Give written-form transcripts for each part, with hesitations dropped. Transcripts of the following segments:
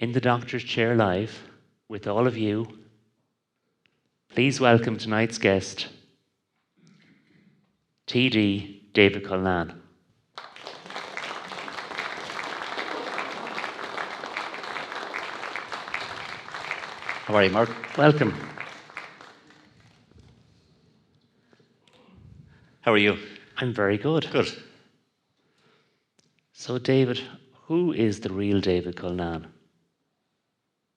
in the doctor's chair live with all of you. Please welcome tonight's guest, TD David Cullinane. How are you, Mark? Welcome. How are you? I'm very good. Good. So, David, who is the real David Cullinane?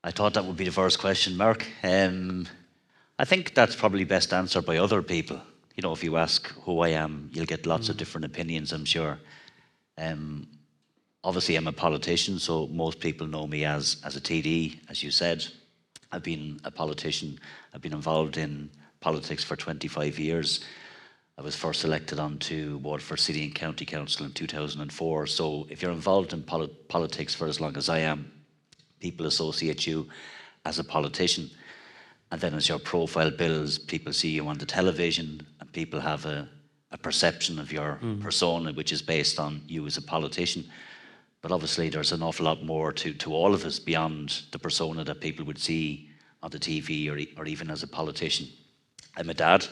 I thought that would be the first question, Mark. I think that's probably best answered by other people. You know, if you ask who I am, you'll get lots of different opinions, I'm sure. Obviously, I'm a politician, so most people know me as a TD, as you said. I've been a politician. I've been involved in politics for 25 years. I was first elected onto Waterford City and County Council in 2004. So if you're involved in politics for as long as I am, people associate you as a politician. And then as your profile builds, people see you on the television and people have a perception of your persona, which is based on you as a politician. But obviously there's an awful lot more to all of us beyond the persona that people would see on the TV or even as a politician. I'm a dad.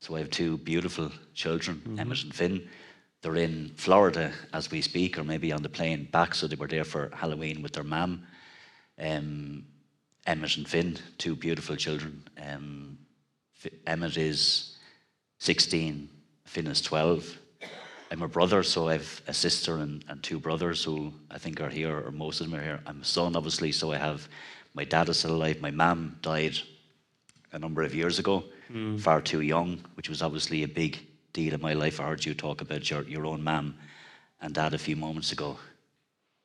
So I have two beautiful children, Emmett and Finn. They're in Florida as we speak, or maybe on the plane back, so they were there for Halloween with their mum. Emmett and Finn, two beautiful children. Emmett is 16, Finn is 12. I'm a brother, so I have a sister and two brothers who I think are here, or most of them are here. I'm a son, obviously, so I have, my dad is still alive. My mum died a number of years ago, far too young, which was obviously a big deal in my life. I heard you talk about your own mum and dad a few moments ago.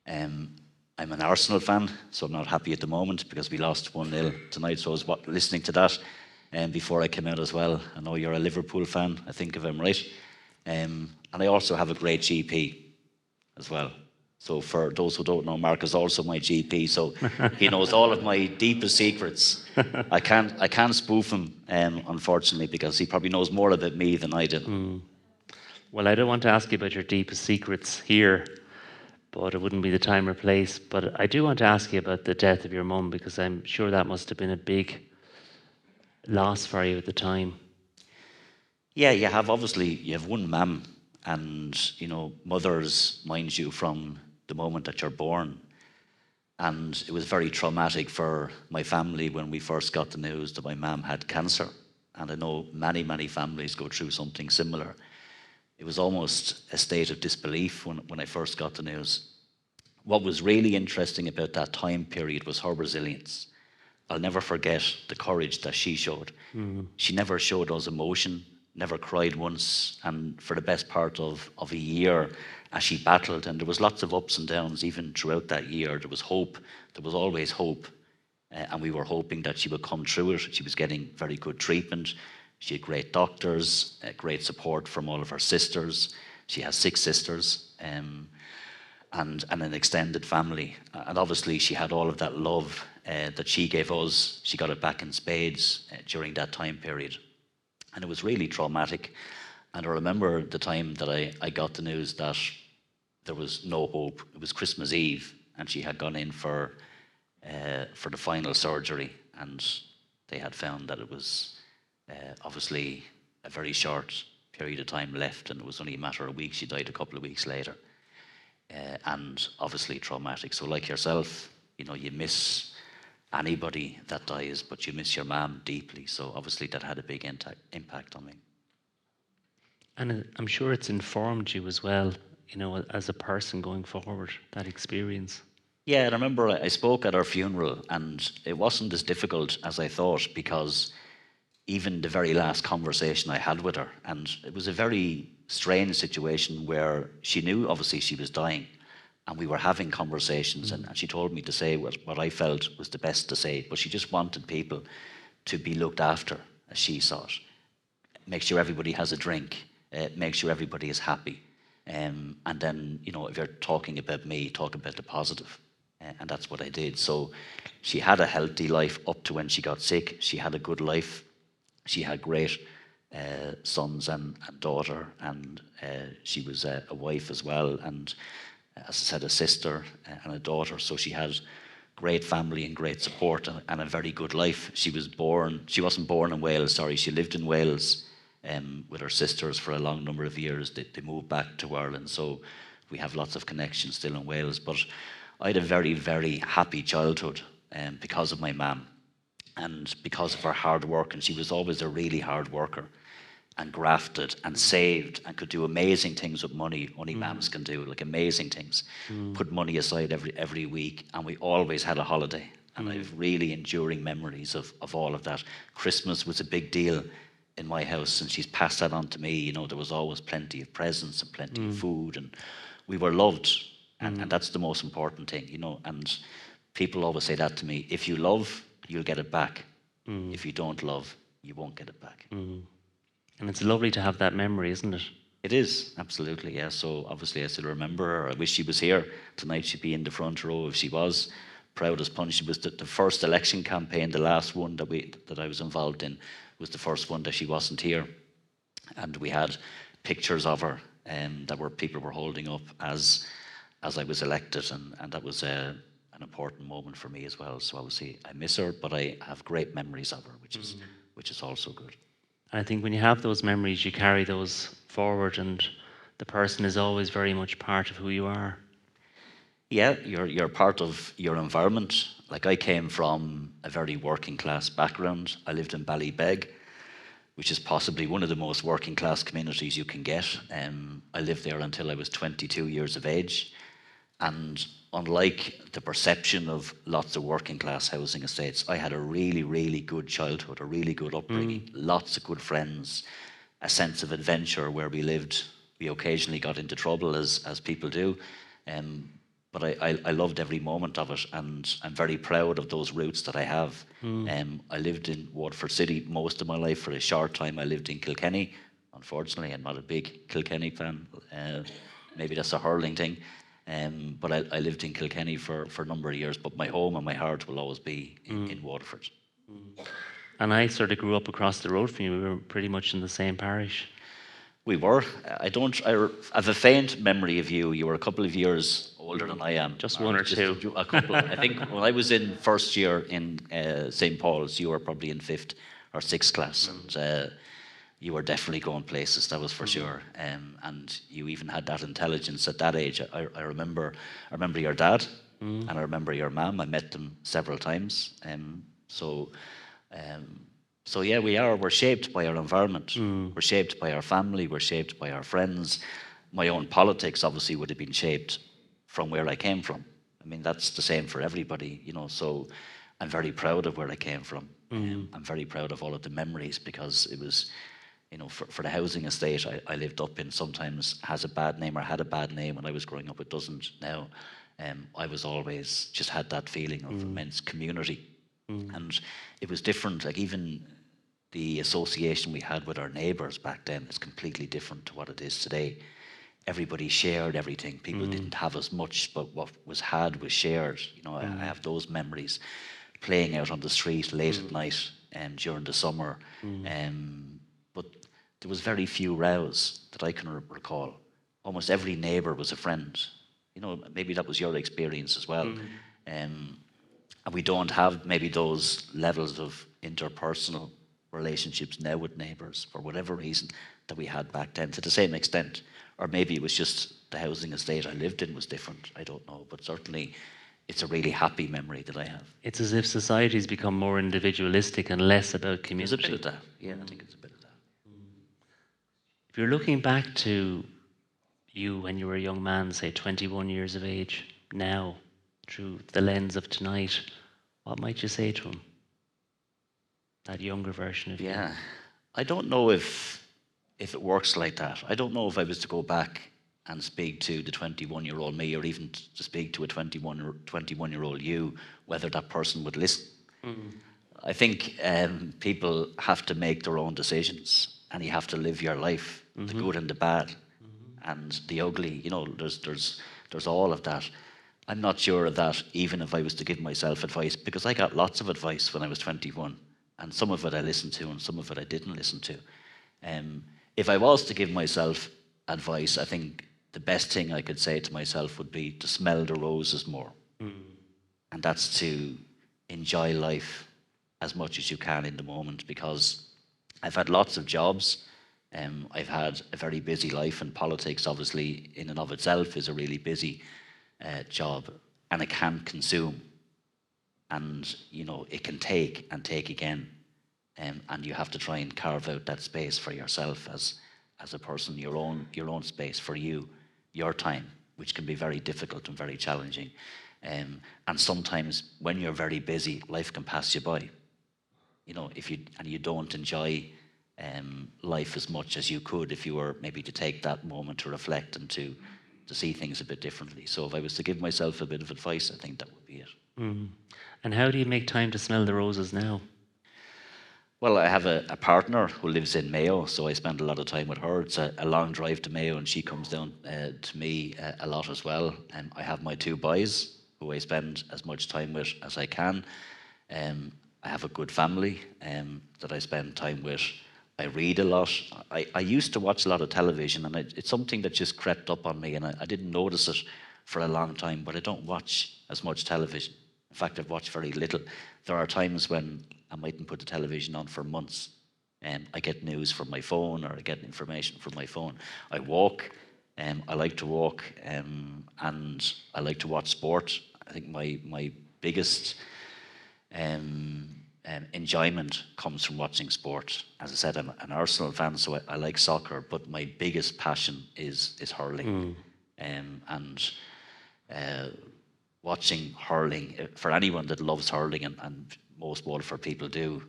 I'm an Arsenal fan, so I'm not happy at the moment because we lost 1-0 tonight, so I was listening to that before I came out as well. I know you're a Liverpool fan, I think, if I'm right. And I also have a great GP as well. So for those who don't know, Mark is also my GP, so he knows all of my deepest secrets. I can't spoof him, unfortunately, because he probably knows more about me than I do. Well, I don't want to ask you about your deepest secrets here, but it wouldn't be the time or place. But I do want to ask you about the death of your mum, because I'm sure that must have been a big loss for you at the time. Yeah, you have one mum, and you know, mothers mind you from the moment that you're born. And it was very traumatic for my family when we first got the news that my mum had cancer. And I know many families go through something similar. It was almost a state of disbelief when I first got the news. What was really interesting about that time period was her resilience. I'll never forget the courage that she showed. She never showed us emotion, never cried once, and for the best part of a year as she battled, and there was lots of ups and downs even throughout that year. There was hope, there was always hope, and we were hoping that she would come through it. She was getting very good treatment. She had great doctors, great support from all of her sisters. She has 6 sisters, and an extended family. And obviously she had all of that love that she gave us. She got it back in spades during that time period. And it was really traumatic. And I remember the time that I got the news that there was no hope. It was Christmas Eve, and she had gone in for the final surgery, and they had found that it was obviously a very short period of time left, and it was only a matter of weeks. She died a couple of weeks later, and obviously traumatic. So like yourself, you know, you miss anybody that dies, but you miss your mum deeply. So obviously that had a big impact on me. And I'm sure it's informed you as well, you know, as a person going forward, that experience. Yeah, and I remember I spoke at her funeral, and it wasn't as difficult as I thought, because even the very last conversation I had with her, and it was a very strange situation where she knew obviously she was dying, and we were having conversations, and she told me to say what I felt was the best to say, but she just wanted people to be looked after, as she saw it. Make sure everybody has a drink, make sure everybody is happy. And then, you know, if you're talking about me, talk about the positive. And that's what I did. So she had a healthy life up to when she got sick. She had a good life. She had great sons and daughter, and she was a wife as well. And as I said, a sister and a daughter. So she had great family and great support and a very good life. She wasn't born in Wales, sorry, she lived in Wales with her sisters for a long number of years. They moved back to Ireland, so we have lots of connections still in Wales. But I had a very, very happy childhood because of my mum and because of her hard work, and she was always a really hard worker and grafted and saved and could do amazing things with money. Only mums can do, like amazing things. Put money aside every week, and we always had a holiday. And I have really enduring memories of all of that. Christmas was a big deal in my house, and she's passed that on to me. You know, there was always plenty of presents and plenty of food, and we were loved. And that's the most important thing, you know. And people always say that to me: if you love, you'll get it back. If you don't love, you won't get it back. And it's lovely to have that memory, isn't it? It is, absolutely, yeah. So obviously I still remember her. I wish she was here tonight. She'd be in the front row if she was. Proud as punch. It was the first election campaign, the last one that I was involved in, was the first one that she wasn't here. And we had pictures of her that people were holding up as I was elected, and that was an important moment for me as well. So obviously I miss her, but I have great memories of her, which is also good. I think when you have those memories, you carry those forward, and the person is always very much part of who you are. Yeah, you're part of your environment. Like, I came from a very working class background. I lived in Ballybeg, which is possibly one of the most working class communities you can get. I lived there until I was 22 years of age. And unlike the perception of lots of working class housing estates, I had a really, really good childhood, a really good upbringing, lots of good friends, a sense of adventure where we lived. We occasionally got into trouble, as people do, but I loved every moment of it, and I'm very proud of those roots that I have. I lived in Waterford City most of my life. For a short time I lived in Kilkenny. Unfortunately, I'm not a big Kilkenny fan. Maybe that's a hurling thing. But I lived in Kilkenny for a number of years, but my home and my heart will always be in Waterford. And I sort of grew up across the road from you. We were pretty much in the same parish. We were. I have a faint memory of you. You were a couple of years older than I am. Just one or two. A couple. I think when I was in first year in St. Paul's, you were probably in fifth or sixth class. And you were definitely going places, that was for sure. And you even had that intelligence at that age. I remember your dad, and I remember your mum. I met them several times. So yeah, we're shaped by our environment. We're shaped by our family. We're shaped by our friends. My own politics obviously would have been shaped from where I came from. I mean, that's the same for everybody, you know. So I'm very proud of where I came from. I'm very proud of all of the memories, because it was, you know, for the housing estate I lived up in, sometimes has a bad name, or had a bad name when I was growing up. It doesn't now. I was always just had that feeling of immense community. And it was different. Like, even the association we had with our neighbours back then is completely different to what it is today. Everybody shared everything. People didn't have as much, but what was had was shared. You know, I have those memories, playing out on the street late at night during the summer. But there was very few rows that I can recall. Almost every neighbour was a friend. You know, maybe that was your experience as well. And we don't have maybe those levels of interpersonal relationships now with neighbours, for whatever reason, that we had back then to the same extent. Or maybe it was just the housing estate I lived in was different. I don't know. But certainly it's a really happy memory that I have. It's as if society's become more individualistic and less about community. There's a bit of that. Yeah, I think it's a bit of that. If you're looking back to you when you were a young man, say 21 years of age, now, through the lens of tonight, what might you say to him? That younger version of you. Yeah, I don't know if it works like that. I don't know if I was to go back and speak to the 21-year-old me, or even to speak to a 21-year-old you, whether that person would listen. I think people have to make their own decisions, and you have to live your life, the good and the bad, and the ugly. You know, there's all of that. I'm not sure of that, even if I was to give myself advice, because I got lots of advice when I was 21, and some of it I listened to, and some of it I didn't listen to. If I was to give myself advice, I think the best thing I could say to myself would be to smell the roses more, and and that's to enjoy life as much as you can in the moment, because I've had lots of jobs. I've had a very busy life, and politics, obviously, in and of itself, is a really busy job, and it can consume, and it can take and take again, and you have to try and carve out that space for yourself as a person, your own space for you, your time, which can be very difficult and very challenging. And sometimes when you're very busy, life can pass you by. If you don't enjoy life as much as you could if you were maybe to take that moment to reflect and to see things a bit differently. So if I was to give myself a bit of advice, I think that would be it. Mm. And how do you make time to smell the roses now? Well, I have a partner who lives in Mayo, so I spend a lot of time with her. It's a long drive to Mayo, and she comes down to me a lot as well. I have my 2 boys, who I spend as much time with as I can. I have a good family that I spend time with. I read a lot. I used to watch a lot of television, and it's something that just crept up on me, and I didn't notice it for a long time, but I don't watch as much television. In fact, I've watched very little. There are times when I mightn't put the television on for months. I get news from my phone, or I get information from my phone. I walk. I like to walk, and I like to watch sport. I think my biggest enjoyment comes from watching sport. As I said, I'm an Arsenal fan, so I like soccer, but my biggest passion is hurling. And watching hurling, for anyone that loves hurling, and most Waterford people do,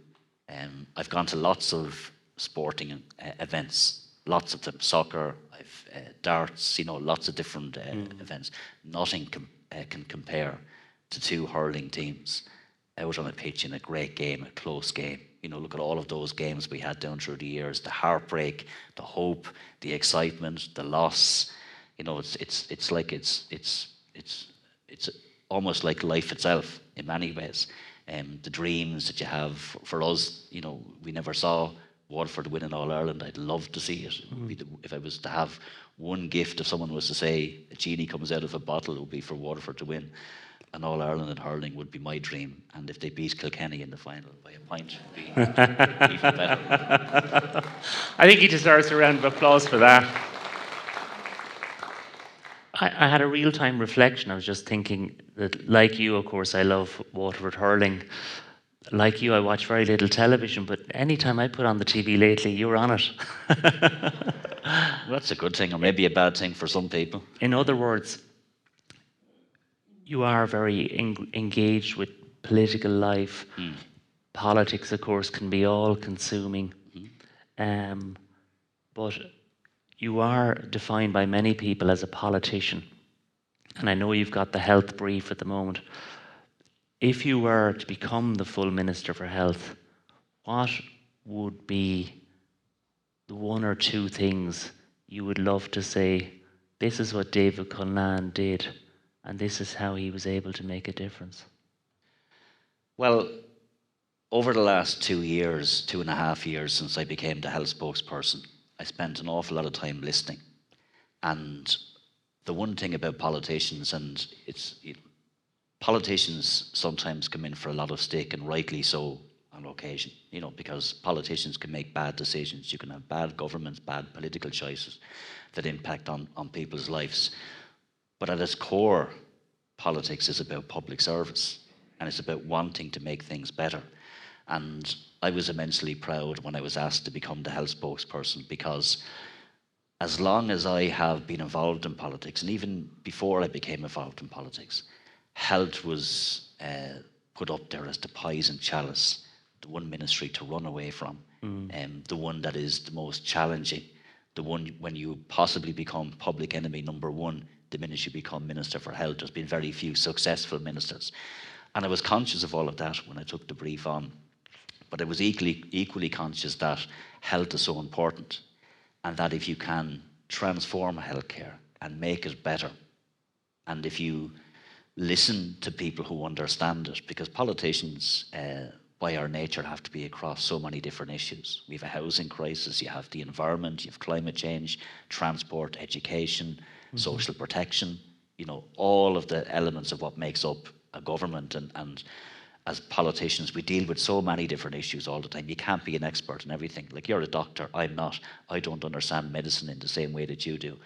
I've gone to lots of sporting events, lots of them, soccer, I've darts, lots of different events. Nothing can compare to 2 hurling teams out on a pitch in a great game, a close game. Look at all of those games we had down through the years, the heartbreak, the hope, the excitement, the loss. It's like it's almost like life itself in many ways. The dreams that you have. For us, we never saw Waterford win in All Ireland. I'd love to see it. If I was to have one gift, if someone was to say a genie comes out of a bottle, it would be for Waterford to win an All Ireland in hurling, would be my dream. And if they beat Kilkenny in the final by a point, it would be even better. I think he deserves a round of applause for that. I had a real-time reflection. I was just thinking that, like you, of course, I love Waterford hurling. Like you, I watch very little television, but anytime I put on the TV lately, you're on it. Well, that's a good thing, or maybe a bad thing for some people. In other words, you are very engaged with political life. Politics, of course, can be all-consuming. But you are defined by many people as a politician. And I know you've got the health brief at the moment. If you were to become the full Minister for Health, what would be the 1 or 2 things you would love to say, this is what David Cullinane did, and this is how he was able to make a difference? Well, over the last 2 years, 2.5 years since I became the health spokesperson, I spent an awful lot of time listening. And the one thing about politicians, and politicians sometimes come in for a lot of stick, and rightly so on occasion, because politicians can make bad decisions. You can have bad governments, bad political choices that impact on people's lives. But at its core, politics is about public service, and it's about wanting to make things better. And I was immensely proud when I was asked to become the health spokesperson, because as long as I have been involved in politics, and even before I became involved in politics, health was put up there as the poison chalice, the one ministry to run away from, the one that is the most challenging, the one when you possibly become public enemy number 1, the minute you become Minister for Health. There's been very few successful ministers. And I was conscious of all of that when I took the brief on. But I was equally conscious that health is so important, and that if you can transform healthcare and make it better, and if you listen to people who understand it, because politicians, by our nature, have to be across so many different issues. We have a housing crisis, you have the environment, you have climate change, transport, education, social protection, all of the elements of what makes up a government, and as politicians, we deal with so many different issues all the time. You can't be an expert in everything. Like, you're a doctor, I'm not. I don't understand medicine in the same way that you do.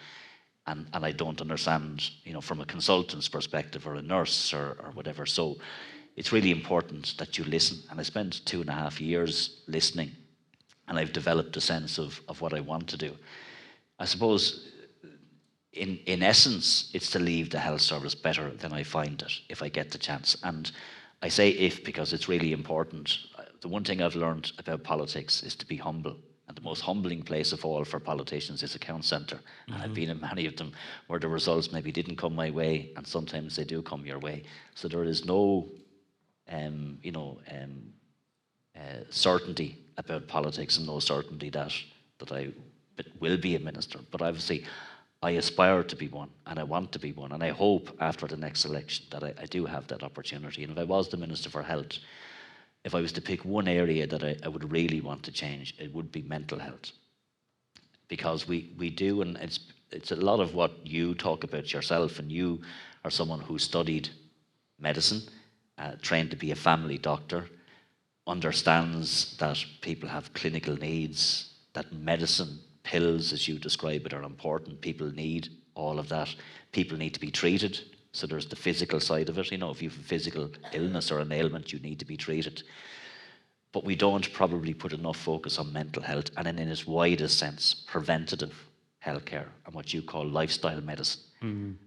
And I don't understand, from a consultant's perspective, or a nurse, or whatever. So it's really important that you listen. And I spent 2.5 years listening, and I've developed a sense of what I want to do. I suppose, in essence, it's to leave the health service better than I find it, if I get the chance. And I say if because it's really important. The one thing I've learned about politics is to be humble. And the most humbling place of all for politicians is a count centre. And I've been in many of them where the results maybe didn't come my way, and sometimes they do come your way. So there is no, certainty about politics, and no certainty that I will be a minister. But obviously, I aspire to be one, and I want to be one, and I hope after the next election that I do have that opportunity. And if I was the Minister for Health, if I was to pick one area that I would really want to change, it would be mental health. Because we do, and it's a lot of what you talk about yourself, and you are someone who studied medicine, trained to be a family doctor, understands that people have clinical needs, that medicine, pills, as you describe it, are important. People need all of that. People need to be treated. So there's the physical side of it. If you have a physical illness or an ailment, you need to be treated. But we don't probably put enough focus on mental health, and in its widest sense, preventative healthcare, and what you call lifestyle medicine.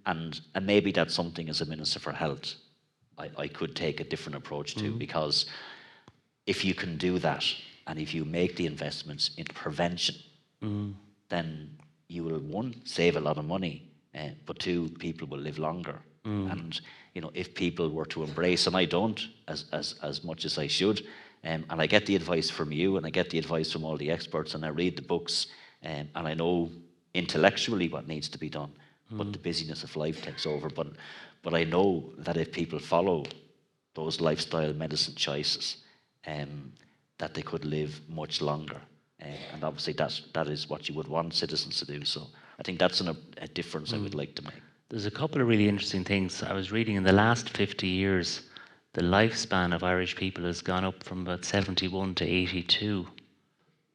And maybe that's something, as a Minister for Health, I could take a different approach to, because if you can do that, and if you make the investments in prevention, then you will, one, save a lot of money, but two, people will live longer. And if people were to embrace, and I don't as much as I should, and I get the advice from you, and I get the advice from all the experts, and I read the books, and I know intellectually what needs to be done, but the busyness of life takes over. But I know that if people follow those lifestyle medicine choices, that they could live much longer. And obviously that is what you would want citizens to do. So I think that's a difference I would like to make. There's a couple of really interesting things. I was reading in the last 50 years, the lifespan of Irish people has gone up from about 71 to 82,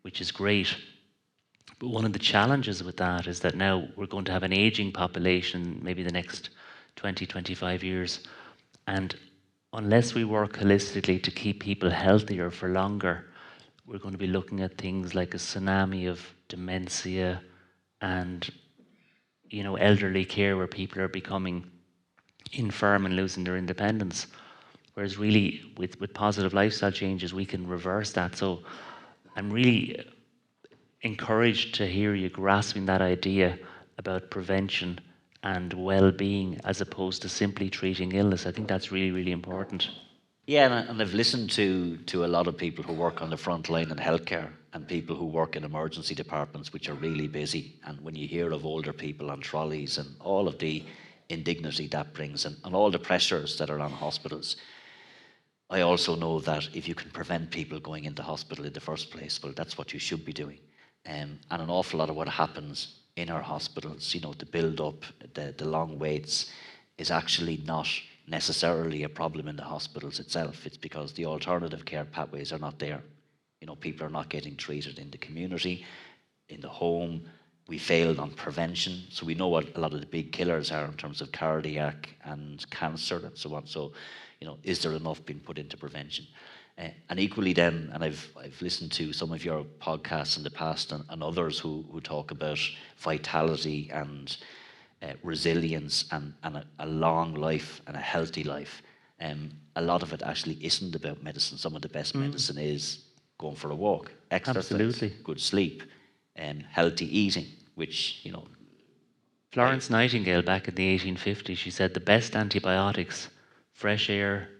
which is great. But one of the challenges with that is that now we're going to have an aging population, maybe the next 20, 25 years. And unless we work holistically to keep people healthier for longer, we're going to be looking at things like a tsunami of dementia and, elderly care, where people are becoming infirm and losing their independence. Whereas really, with positive lifestyle changes, we can reverse that. So I'm really encouraged to hear you grasping that idea about prevention and well-being, as opposed to simply treating illness. I think that's really, really important. Yeah, and I've listened to a lot of people who work on the front line in healthcare, and people who work in emergency departments, which are really busy. And when you hear of older people on trolleys, and all of the indignity that brings, and all the pressures that are on hospitals, I also know that if you can prevent people going into hospital in the first place, well, that's what you should be doing. And an awful lot of what happens in our hospitals, the build-up, the long waits, is actually not necessarily a problem in the hospitals itself. It's because the alternative care pathways are not there. People are not getting treated in the community, in the home. We failed on prevention, so we know what a lot of the big killers are in terms of cardiac and cancer and so on. So, is there enough being put into prevention? And equally then, and I've listened to some of your podcasts in the past, and others who talk about vitality and resilience and a long life and a healthy life. A lot of it actually isn't about medicine. Some of the best medicine is going for a walk, exercise, Absolutely. good sleep, and healthy eating, which, Florence Nightingale, back in the 1850s, she said the best antibiotics, fresh air,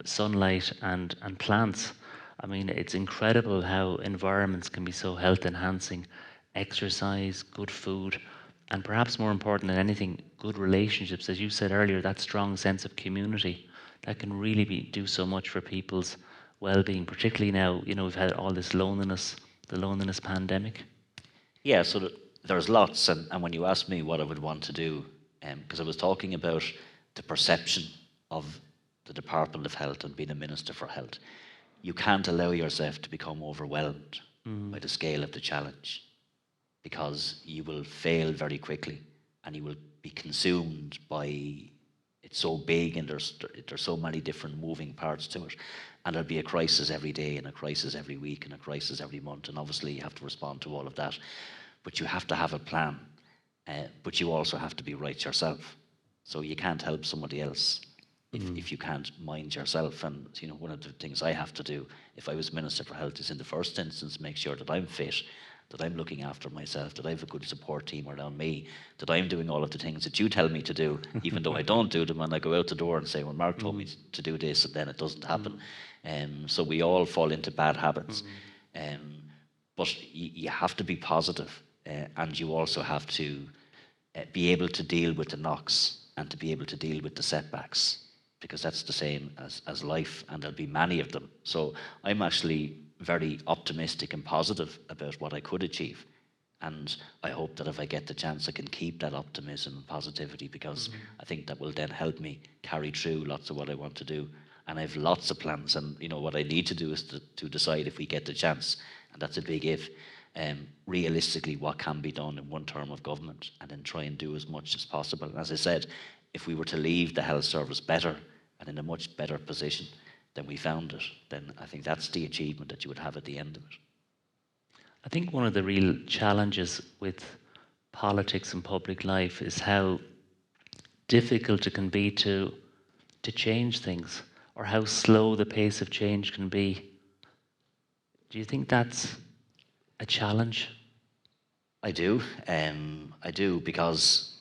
sunlight and plants. I mean, it's incredible how environments can be so health enhancing. Exercise, good food, and perhaps more important than anything, good relationships. As you said earlier, that strong sense of community that can really do so much for people's well-being, particularly now, we've had all this loneliness, the loneliness pandemic. Yeah, so there's lots, and when you ask me what I would want to do, because I was talking about the perception of the Department of Health and being a Minister for Health, you can't allow yourself to become overwhelmed by the scale of the challenge, because you will fail very quickly and you will be consumed by it's so big and there's so many different moving parts to it, and there'll be a crisis every day and a crisis every week and a crisis every month, and obviously you have to respond to all of that, but you have to have a plan, but you also have to be right yourself. So you can't help somebody else if you can't mind yourself. And you know, one of the things I have to do if I was Minister for Health is, in the first instance, make sure that I'm fit, that I'm looking after myself, that I have a good support team around me, that I'm doing all of the things that you tell me to do, even though I don't do them, and I go out the door and say, well, Mark told me to do this, and then it doesn't happen. So we all fall into bad habits. But you have to be positive, and you also have to be able to deal with the knocks and to be able to deal with the setbacks, because that's the same as life, and there'll be many of them. So I'm actually very optimistic and positive about what I could achieve. And I hope that if I get the chance, I can keep that optimism and positivity, because I think that will then help me carry through lots of what I want to do. And I have lots of plans, and you know what I need to do is to decide, if we get the chance, and that's a big if, realistically what can be done in one term of government, and then try and do as much as possible. And as I said, if we were to leave the health service better and in a much better position than we found it, then I think that's the achievement that you would have at the end of it. I think one of the real challenges with politics and public life is how difficult it can be to change things, or how slow the pace of change can be. Do you think that's a challenge? I do. I do, because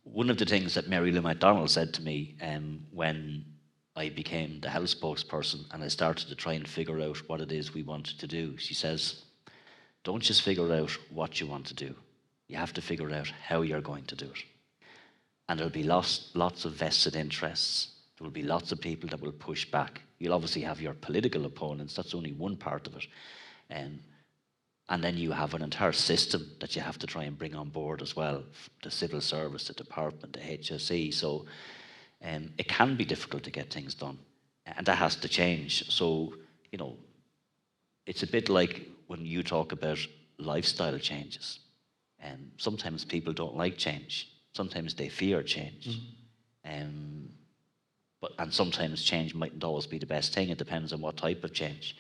one of the things that Mary Lou McDonald said to me when I became the health spokesperson and I started to try and figure out what it is we wanted to do, she says, don't just figure out what you want to do. You have to figure out how you're going to do it. And there'll be lots of vested interests. There will be lots of people that will push back. You'll obviously have your political opponents. That's only one part of it. And then you have an entire system that you have to try and bring on board as well. The civil service, the department, the HSE. So it can be difficult to get things done. And that has to change. So, you know, it's a bit like when you talk about lifestyle changes. Sometimes people don't like change. Sometimes they fear change. And sometimes change mightn't always be the best thing. It depends on what type of change.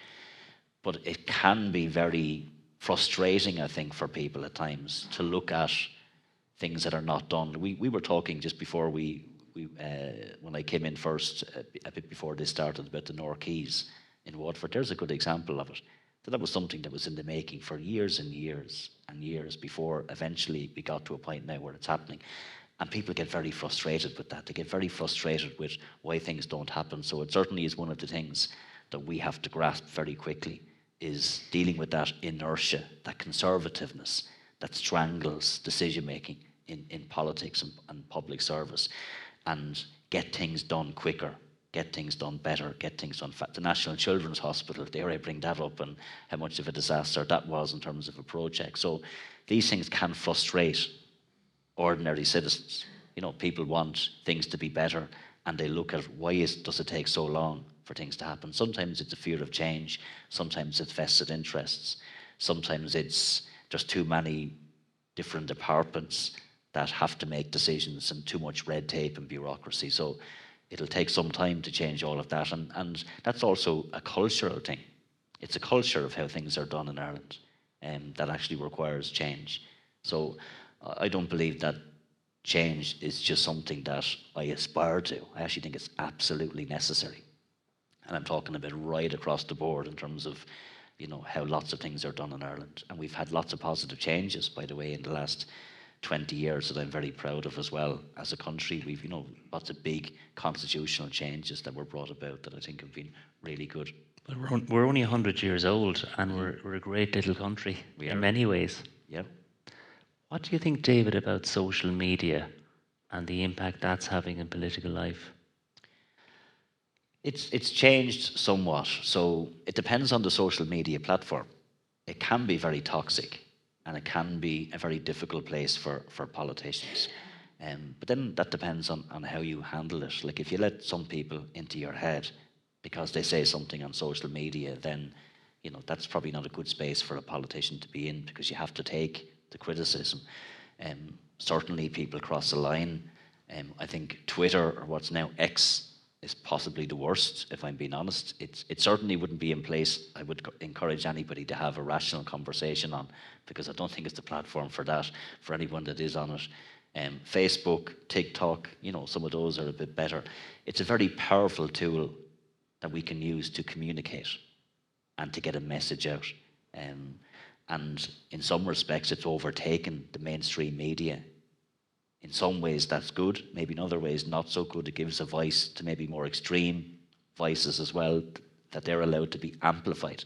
But it can be very frustrating, I think, for people at times to look at things that are not done. We were talking just before when I came in first, a bit before this started, about the North Quays in Waterford. There's a good example of it. So that was something that was in the making for years and years and years before eventually we got to a point now where it's happening. And people get very frustrated with that. They get very frustrated with why things don't happen. So it certainly is one of the things that we have to grasp very quickly, is dealing with that inertia, that conservativeness that strangles decision-making in politics and public service, and get things done quicker, get things done better, get things done the National Children's Hospital, dare I bring that up, and how much of a disaster that was in terms of a project. So these things can frustrate ordinary citizens. You know, people want things to be better, and they look at does it take so long for things to happen. Sometimes it's a fear of change, sometimes it's vested interests, sometimes it's just too many different departments that have to make decisions, and too much red tape and bureaucracy. So it'll take some time to change all of that, and that's also a cultural thing. It's a culture of how things are done in Ireland that actually requires change. So I don't believe that change is just something that I aspire to. I actually think it's absolutely necessary. And I'm talking about right across the board in terms of, you know, how lots of things are done in Ireland. And we've had lots of positive changes, by the way, in the last 20 years that I'm very proud of as well. As a country, we've, you know, lots of big constitutional changes that were brought about that I think have been really good. But we're only 100 years old, and we're a great little country in many ways. Yeah. What do you think, David, about social media and the impact that's having in political life? It's changed somewhat. So it depends on the social media platform. It can be very toxic, and it can be a very difficult place for politicians. But then that depends on how you handle it. Like if you let some people into your head because they say something on social media, then that's probably not a good space for a politician to be in, because you have to take the criticism. Certainly people cross the line. I think Twitter, or what's now X, is possibly the worst, if I'm being honest. It certainly wouldn't be in place. I would encourage anybody to have a rational conversation on, because I don't think it's the platform for that, for anyone that is on it. Facebook, TikTok, some of those are a bit better. It's a very powerful tool that we can use to communicate and to get a message out. And in some respects, it's overtaken the mainstream media. In some ways, that's good. Maybe in other ways, not so good. It gives a voice to maybe more extreme voices as well, that they're allowed to be amplified.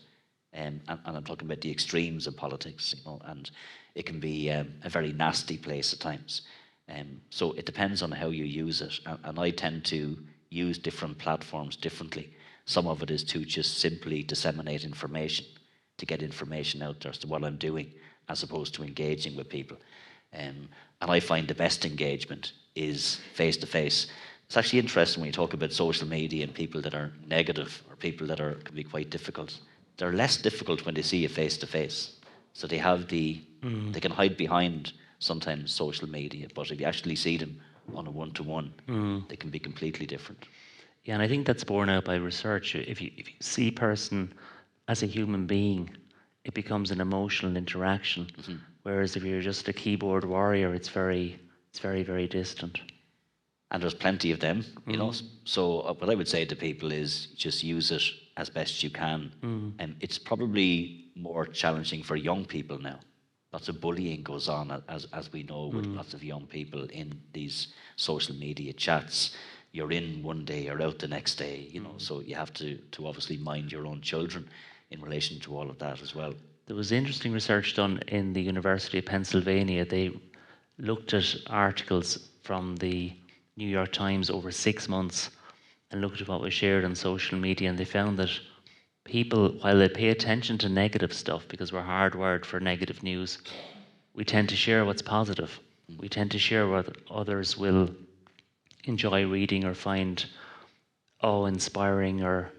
And I'm talking about the extremes in politics, and it can be a very nasty place at times. So it depends on how you use it. And I tend to use different platforms differently. Some of it is to just simply disseminate information, to get information out there as to what I'm doing, as opposed to engaging with people. And I find the best engagement is face-to-face. It's actually interesting when you talk about social media and people that are negative, or people that can be quite difficult. They're less difficult when they see you face-to-face. So they have they can hide behind sometimes social media, but if you actually see them on a one-to-one, they can be completely different. Yeah, and I think that's borne out by research. If you see a person as a human being, it becomes an emotional interaction. Whereas if you're just a keyboard warrior, it's very, very distant. And there's plenty of them, So what I would say to people is just use it as best you can. And it's probably more challenging for young people now. Lots of bullying goes on, as we know, with lots of young people in these social media chats. You're in one day, you're out the next day, so you have to obviously mind your own children in relation to all of that as well. There was interesting research done in the University of Pennsylvania. They looked at articles from the New York Times over 6 months and looked at what was shared on social media, and they found that people, while they pay attention to negative stuff, because we're hardwired for negative news, we tend to share what's positive. We tend to share what others will enjoy reading or find awe-inspiring or,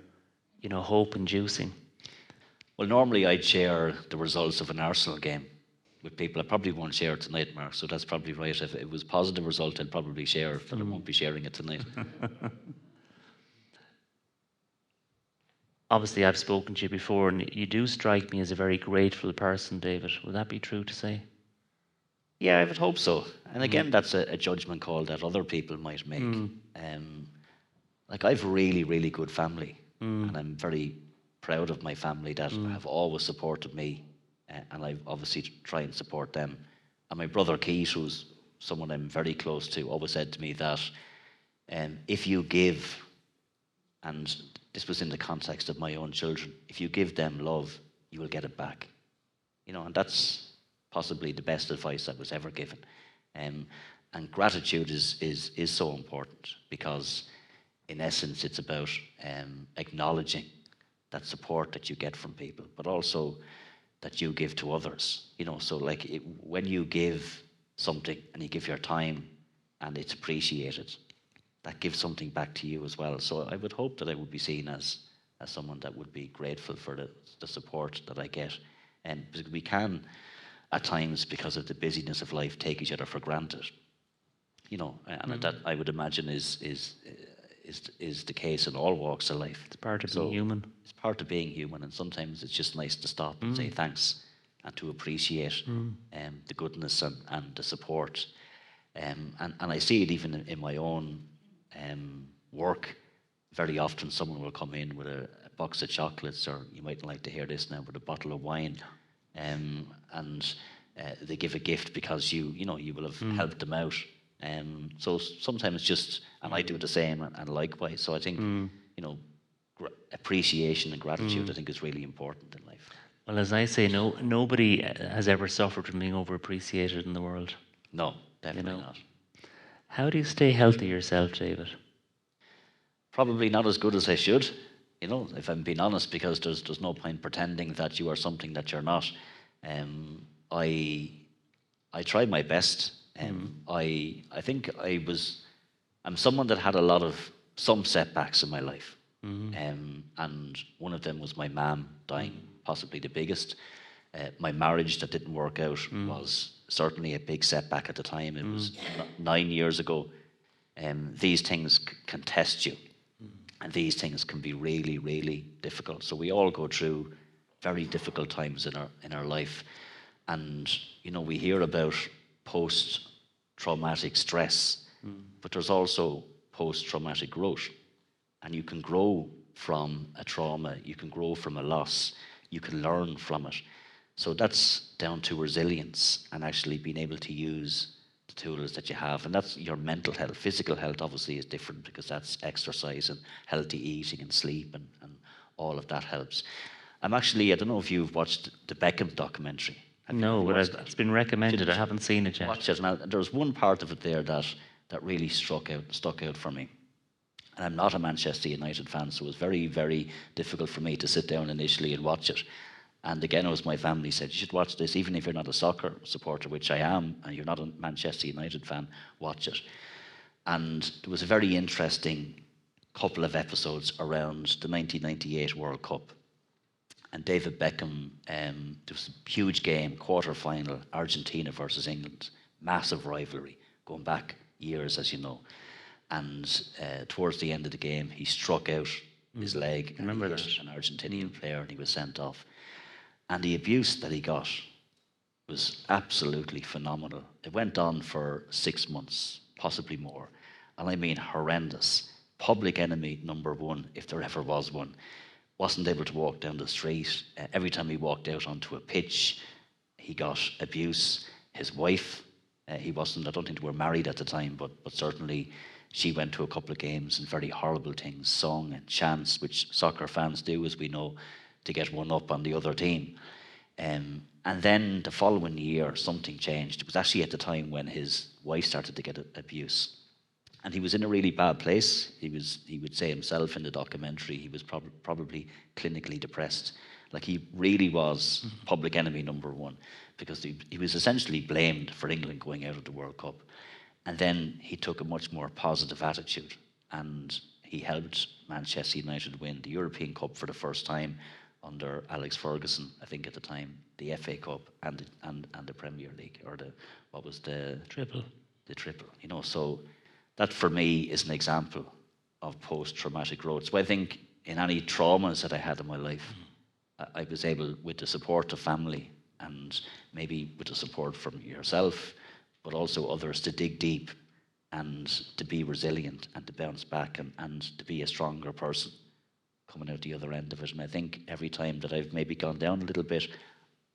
hope-inducing. Well, normally I'd share the results of an Arsenal game with people. I probably won't share it tonight, Mark, so that's probably right. If it was a positive result, I'd probably share it, but I won't be sharing it tonight. Obviously, I've spoken to you before, and you do strike me as a very grateful person, David. Would that be true to say? Yeah, I would hope so. And again, that's a judgment call that other people might make. Like, I've really, really good family, and I'm very proud of my family that have always supported me, and I obviously try and support them. And my brother Keith, who's someone I'm very close to, always said to me that if you give, and this was in the context of my own children, if you give them love, you will get it back. And that's possibly the best advice that was ever given. And gratitude is so important, because in essence it's about acknowledging that support that you get from people, but also that you give to others. So like when you give something and you give your time and it's appreciated, that gives something back to you as well. So I would hope that I would be seen as someone that would be grateful for the support that I get. And we can, at times, because of the busyness of life, take each other for granted. And that, I would imagine, is the case in all walks of life. It's part of being human. It's part of being human, and sometimes it's just nice to stop and say thanks, and to appreciate the goodness and the support. And I see it even in my own work. Very often someone will come in with a box of chocolates, or you might like to hear this now, with a bottle of wine, and they give a gift because you will have helped them out. So sometimes just, and I do the same, and likewise. So I think appreciation and gratitude, I think, is really important in life. Well, as I say, nobody has ever suffered from being overappreciated in the world. No, definitely not. How do you stay healthy yourself, David? Probably not as good as I should, if I'm being honest, because there's no point pretending that you are something that you're not. I try my best I think I'm someone that had a lot of some setbacks in my life. And one of them was my mum dying, possibly the biggest. My marriage that didn't work out was certainly a big setback at the time. It was 9 years ago. These things can test you, and these things can be really, really difficult. So we all go through very difficult times in our life, and we hear about post-traumatic stress, but there's also post-traumatic growth, and you can grow from a trauma, you can grow from a loss, you can learn from it. So that's down to resilience and actually being able to use the tools that you have. And that's your mental health. Physical health obviously is different because that's exercise and healthy eating and sleep, and all of that helps. I don't know if you've watched the Beckham documentary. No, but it's been recommended. I haven't seen it yet. Watch it. And there's one part of it there that really stuck out for me. And I'm not a Manchester United fan, so it was very, very difficult for me to sit down initially and watch it. And again, it was my family said, you should watch this, even if you're not a soccer supporter, which I am, and you're not a Manchester United fan, watch it. And there was a very interesting couple of episodes around the 1998 World Cup. And David Beckham, there was a huge game, quarter-final, Argentina versus England, massive rivalry, going back years, as you know. And towards the end of the game, he struck out his leg. I remember that. An Argentinian player, and he was sent off. And the abuse that he got was absolutely phenomenal. It went on for 6 months, possibly more. And I mean horrendous. Public enemy number one, if there ever was one. Wasn't able to walk down the street. Every time he walked out onto a pitch, he got abuse. His wife, I don't think they were married at the time, but certainly she went to a couple of games and very horrible things, sung and chants, which soccer fans do, as we know, to get one up on the other team. And then the following year, something changed. It was actually at the time when his wife started to get abuse. And he was in a really bad place. He would say himself in the documentary, he was probably clinically depressed. Like, he really was public enemy number one, because he was essentially blamed for England going out of the World Cup. And then he took a much more positive attitude, and he helped Manchester United win the European Cup for the first time under Alex Ferguson, I think at the time, the FA Cup and the Premier League, or the Triple. The triple, so that for me is an example of post-traumatic growth. So I think in any traumas that I had in my life, I was able, with the support of family and maybe with the support from yourself, but also others, to dig deep and to be resilient and to bounce back and to be a stronger person coming out the other end of it. And I think every time that I've maybe gone down a little bit,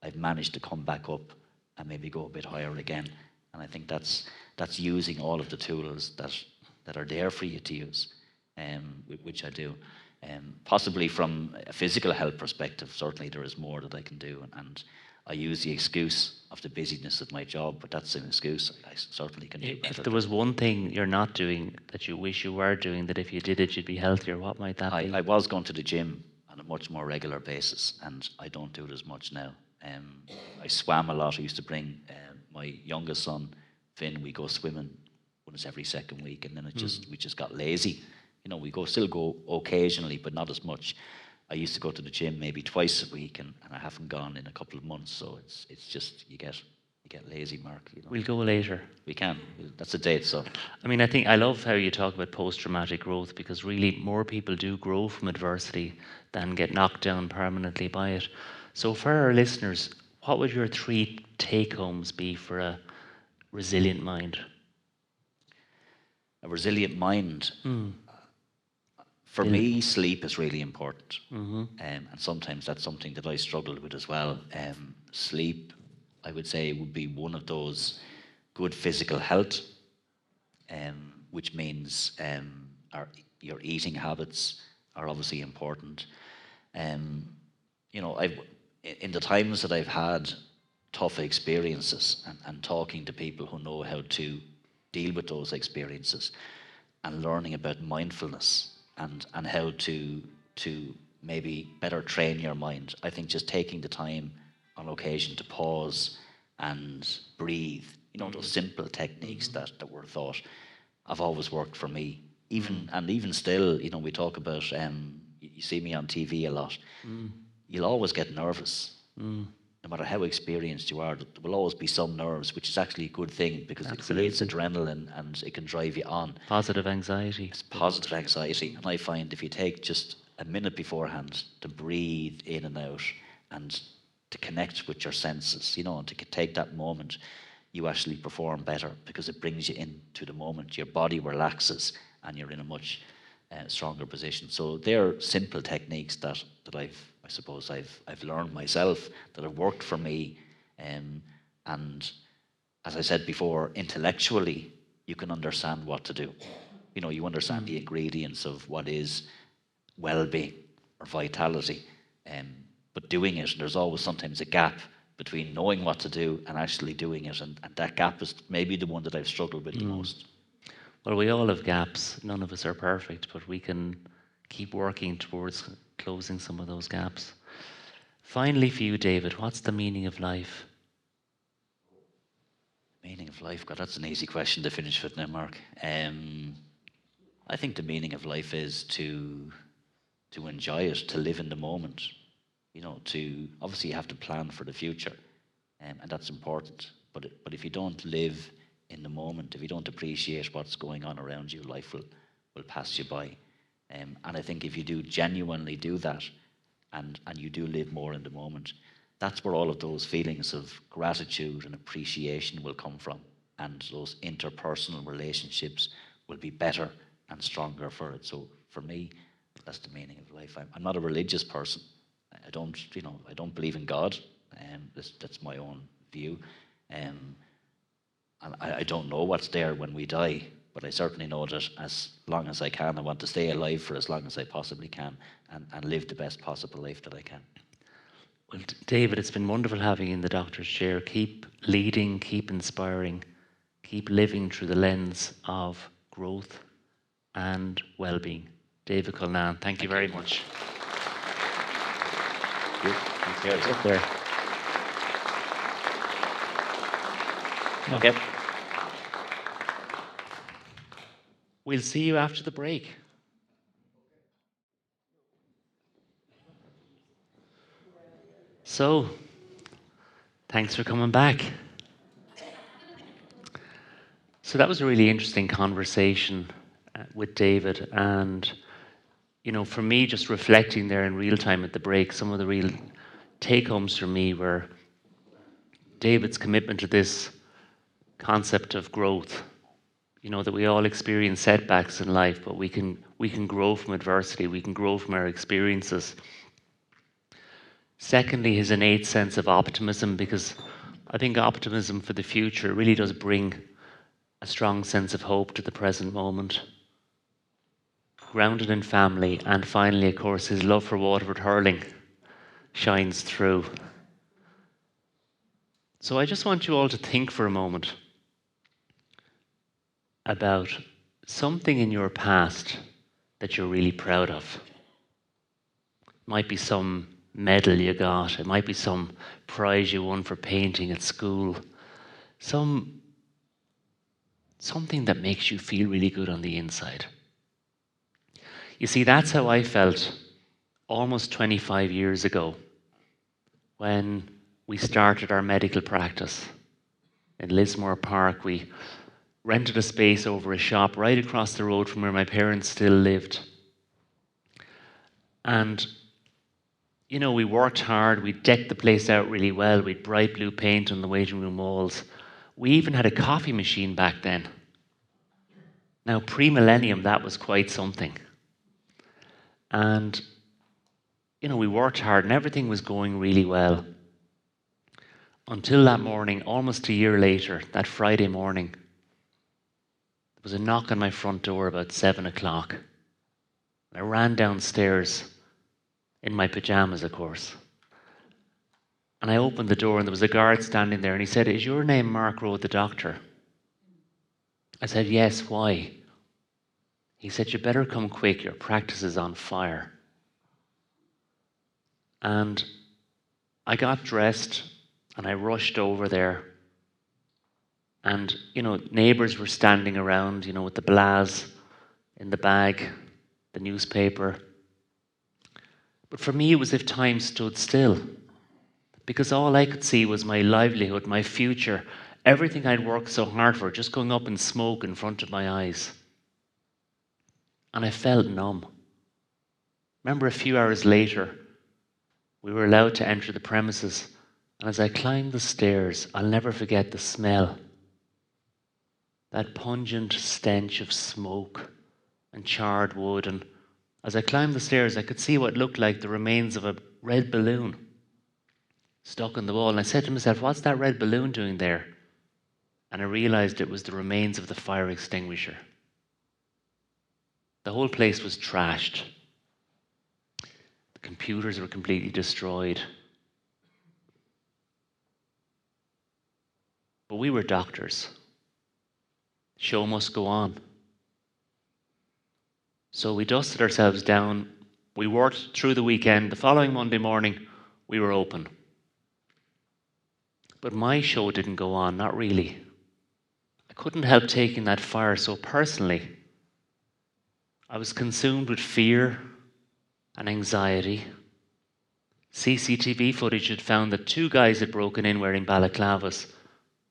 I've managed to come back up and maybe go a bit higher again. And I think that's using all of the tools that are there for you to use, which I do. Possibly from a physical health perspective, certainly there is more that I can do. And I use the excuse of the busyness of my job, but that's an excuse. I certainly can do better. If there was one thing you're not doing that you wish you were doing, that if you did it, you'd be healthier, what might that be? I was going to the gym on a much more regular basis, and I don't do it as much now. I swam a lot. I used to bring my youngest son, Finn. We go swimming once every second week, and then we just got lazy. We still go occasionally, but not as much. I used to go to the gym maybe twice a week, and I haven't gone in a couple of months. So it's just you get lazy, Mark. We'll go later. We can. That's a date. So I love how you talk about post-traumatic growth, because really more people do grow from adversity than get knocked down permanently by it. So for our listeners, what would your 3 take-homes be for a resilient mind? A resilient mind. For me, sleep is really important. And sometimes that's something that I struggled with as well. Sleep, I would say, would be one of those. Good physical health, which means your eating habits are obviously important. In the times that I've had tough experiences and talking to people who know how to deal with those experiences and learning about mindfulness and how to maybe better train your mind. I think just taking the time on occasion to pause and breathe, You know, those simple techniques that were thought have always worked for me. Even still, you know, we talk about, you see me on TV a lot. You'll always get nervous. No matter how experienced you are, there will always be some nerves, which is actually a good thing because it creates adrenaline and it can drive you on. Positive anxiety. It's positive anxiety. And I find if you take just a minute beforehand to breathe in and out and to connect with your senses, you know, and to take that moment, you actually perform better because it brings you into the moment. Your body relaxes and you're in a much stronger position. So they're simple techniques that I suppose I've learned myself, that have worked for me. And as I said before, intellectually, you can understand what to do. You know, you understand the ingredients of what is well-being or vitality. But doing it, there's always sometimes a gap between knowing what to do and actually doing it. And that gap is maybe the one that I've struggled with the most. Well, we all have gaps. None of us are perfect, but we can keep working towards closing some of those gaps. Finally, for you, David, what's the meaning of life? Meaning of life? God, that's an easy question to finish with now, Mark. I think the meaning of life is to enjoy it, to live in the moment. You know, obviously you have to plan for the future, and that's important. But if you don't live in the moment, if you don't appreciate what's going on around you, life will pass you by. And I think if you do genuinely do that, and you do live more in the moment, that's where all of those feelings of gratitude and appreciation will come from, and those interpersonal relationships will be better and stronger for it. So for me, that's the meaning of life. I'm not a religious person. I don't believe in God, and that's my own view. And I don't know what's there when we die, but I certainly know that as long as I can, I want to stay alive for as long as I possibly can and live the best possible life that I can. Well, David, it's been wonderful having you in the doctor's chair. Keep leading, keep inspiring, keep living through the lens of growth and well-being. David Cullinane, thank you very much. Cheers. Up there. Okay. We'll see you after the break. So, thanks for coming back. So that was a really interesting conversation with David, and you know, for me, just reflecting there in real time at the break, some of the real take-homes for me were David's commitment to this concept of growth. You know, that we all experience setbacks in life, but we can grow from adversity, we can grow from our experiences. Secondly, his innate sense of optimism, because I think optimism for the future really does bring a strong sense of hope to the present moment. Grounded in family, and finally, of course, his love for Waterford hurling shines through. So I just want you all to think for a moment about something in your past that you're really proud of. It might be some medal you got, it might be some prize you won for painting at school, something that makes you feel really good on the inside. You see, that's how I felt almost 25 years ago when we started our medical practice in Lismore Park. We rented a space over a shop right across the road from where my parents still lived. And, you know, we worked hard, we decked the place out really well, we had bright blue paint on the waiting room walls. We even had a coffee machine back then. Now, pre-millennium, that was quite something. And, you know, we worked hard and everything was going really well. Until that morning, almost a year later, that Friday morning, there was a knock on my front door about 7 o'clock. I ran downstairs in my pajamas, of course. And I opened the door and there was a guard standing there and he said, "Is your name Mark Rowe, the doctor?" I said, "Yes, why?" He said, "You better come quick, your practice is on fire." And I got dressed and I rushed over there. And, neighbours were standing around, with the blaz in the bag, the newspaper. But for me, it was as if time stood still, because all I could see was my livelihood, my future, everything I'd worked so hard for, just going up in smoke in front of my eyes. And I felt numb. Remember, a few hours later, we were allowed to enter the premises, and as I climbed the stairs, I'll never forget the smell. That pungent stench of smoke and charred wood, and as I climbed the stairs, I could see what looked like the remains of a red balloon stuck on the wall. And I said to myself, what's that red balloon doing there? And I realized it was the remains of the fire extinguisher. The whole place was trashed. The computers were completely destroyed. But we were doctors. Show must go on. So we dusted ourselves down. We worked through the weekend. The following Monday morning, we were open. But my show didn't go on, not really. I couldn't help taking that fire so personally. I was consumed with fear and anxiety. CCTV footage had found that 2 guys had broken in wearing balaclavas.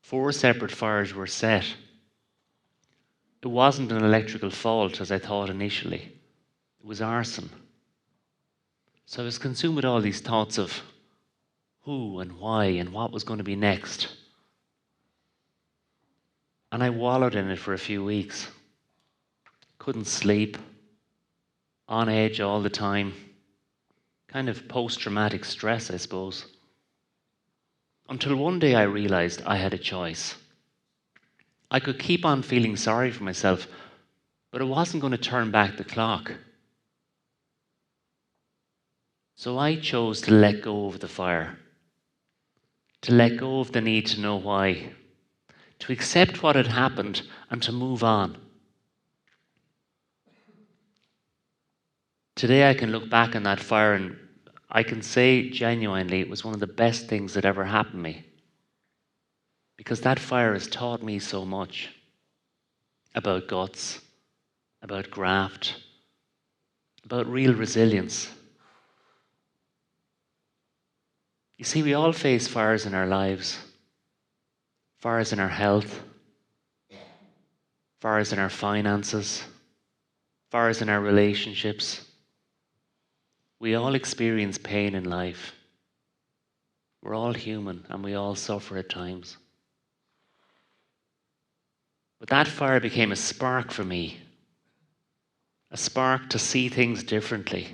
4 separate fires were set. It wasn't an electrical fault, as I thought initially. It was arson. So I was consumed with all these thoughts of who and why and what was going to be next. And I wallowed in it for a few weeks. Couldn't sleep. On edge all the time. Kind of post-traumatic stress, I suppose. Until one day I realized I had a choice. I could keep on feeling sorry for myself, but I wasn't going to turn back the clock. So I chose to let go of the fire, to let go of the need to know why, to accept what had happened and to move on. Today I can look back on that fire and I can say genuinely it was one of the best things that ever happened to me. Because that fire has taught me so much about guts, about graft, about real resilience. You see, we all face fires in our lives. Fires in our health, fires in our finances, fires in our relationships. We all experience pain in life. We're all human and we all suffer at times. But that fire became a spark for me, a spark to see things differently.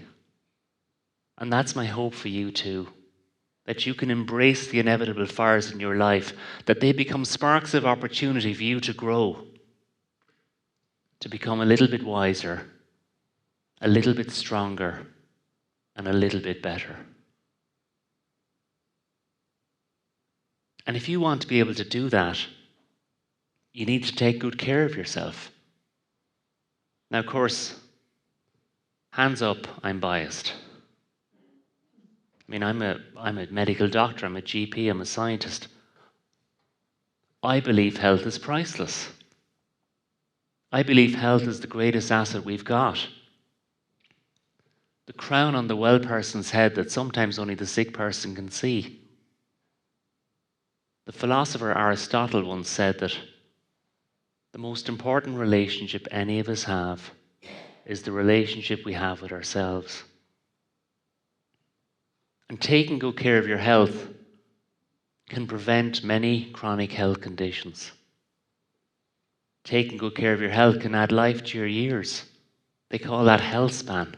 And that's my hope for you too, that you can embrace the inevitable fires in your life, that they become sparks of opportunity for you to grow, to become a little bit wiser, a little bit stronger, and a little bit better. And if you want to be able to do that, you need to take good care of yourself. Now, of course, hands up, I'm biased. I mean, I'm a medical doctor, I'm a GP, I'm a scientist. I believe health is priceless. I believe health is the greatest asset we've got. The crown on the well person's head that sometimes only the sick person can see. The philosopher Aristotle once said that the most important relationship any of us have is the relationship we have with ourselves. And taking good care of your health can prevent many chronic health conditions. Taking good care of your health can add life to your years. They call that health span.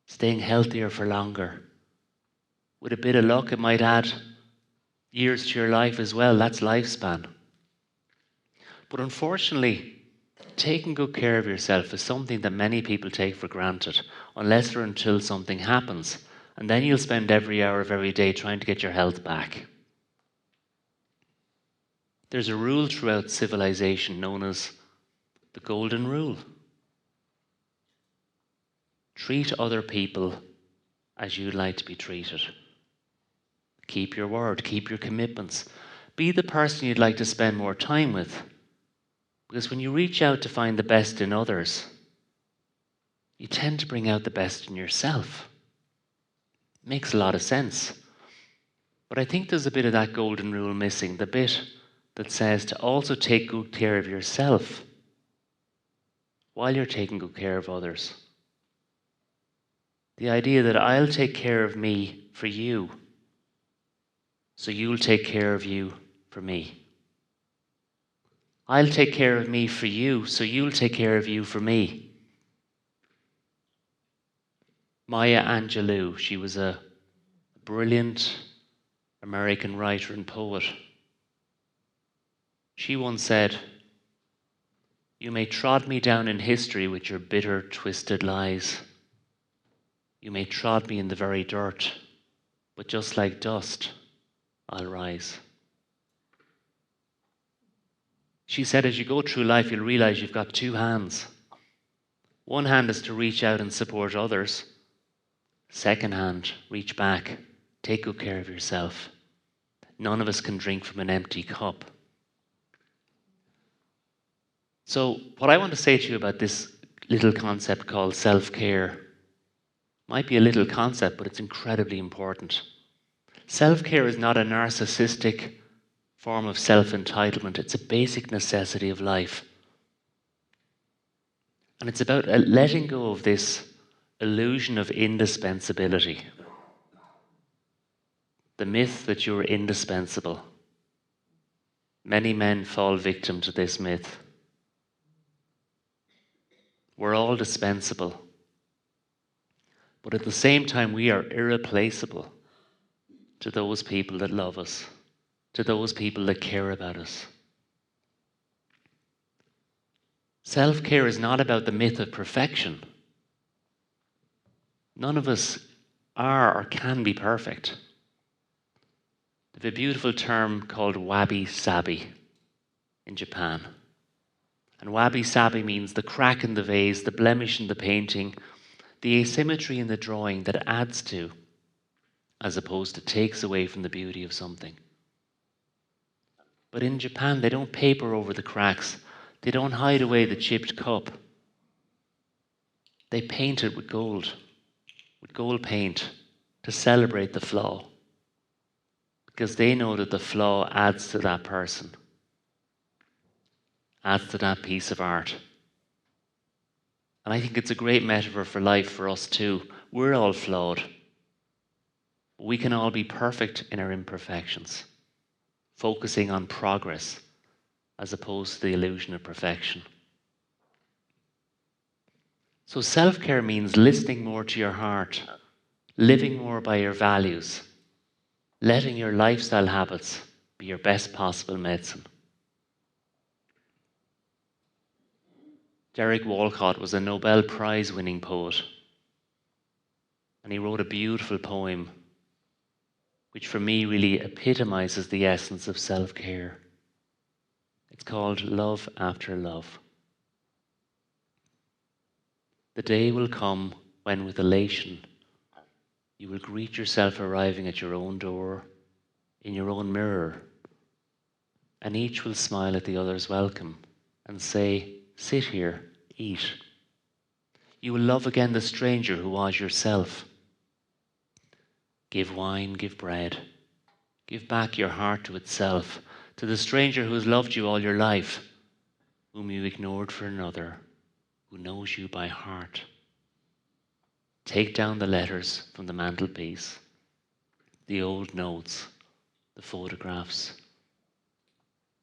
Staying healthier for longer. With a bit of luck, it might add years to your life as well. That's lifespan. But unfortunately, taking good care of yourself is something that many people take for granted, unless or until something happens. And then you'll spend every hour of every day trying to get your health back. There's a rule throughout civilization known as the Golden Rule. Treat other people as you'd like to be treated. Keep your word, keep your commitments. Be the person you'd like to spend more time with. Because when you reach out to find the best in others, you tend to bring out the best in yourself. Makes a lot of sense. But I think there's a bit of that golden rule missing, the bit that says to also take good care of yourself while you're taking good care of others. The idea that I'll take care of me for you, so you'll take care of you for me. I'll take care of me for you, so you'll take care of you for me. Maya Angelou, she was a brilliant American writer and poet. She once said, "You may trod me down in history with your bitter, twisted lies. You may trod me in the very dirt, but just like dust, I'll rise." She said, as you go through life, you'll realize you've got two hands. One hand is to reach out and support others. Second hand, reach back, take good care of yourself. None of us can drink from an empty cup. So what I want to say to you about this little concept called self-care might be a little concept, but it's incredibly important. Self-care is not a narcissistic form of self-entitlement. It's a basic necessity of life. And it's about letting go of this illusion of indispensability. The myth that you're indispensable. Many men fall victim to this myth. We're all dispensable. But at the same time, we are irreplaceable to those people that love us, to those people that care about us. Self-care is not about the myth of perfection. None of us are or can be perfect. They have a beautiful term called wabi-sabi in Japan. And wabi-sabi means the crack in the vase, the blemish in the painting, the asymmetry in the drawing that adds to, as opposed to takes away from the beauty of something. But in Japan, they don't paper over the cracks. They don't hide away the chipped cup. They paint it with gold paint, to celebrate the flaw. Because they know that the flaw adds to that person, adds to that piece of art. And I think it's a great metaphor for life for us too. We're all flawed. But we can all be perfect in our imperfections, focusing on progress as opposed to the illusion of perfection. So self-care means listening more to your heart, living more by your values, letting your lifestyle habits be your best possible medicine. Derek Walcott was a Nobel Prize-winning poet, and he wrote a beautiful poem which for me really epitomizes the essence of self-care. It's called Love After Love. The day will come when with elation you will greet yourself arriving at your own door, in your own mirror, and each will smile at the other's welcome and say, "Sit here, eat." You will love again the stranger who was yourself. Give wine, give bread. Give back your heart to itself, to the stranger who has loved you all your life, whom you ignored for another, who knows you by heart. Take down the letters from the mantelpiece, the old notes, the photographs.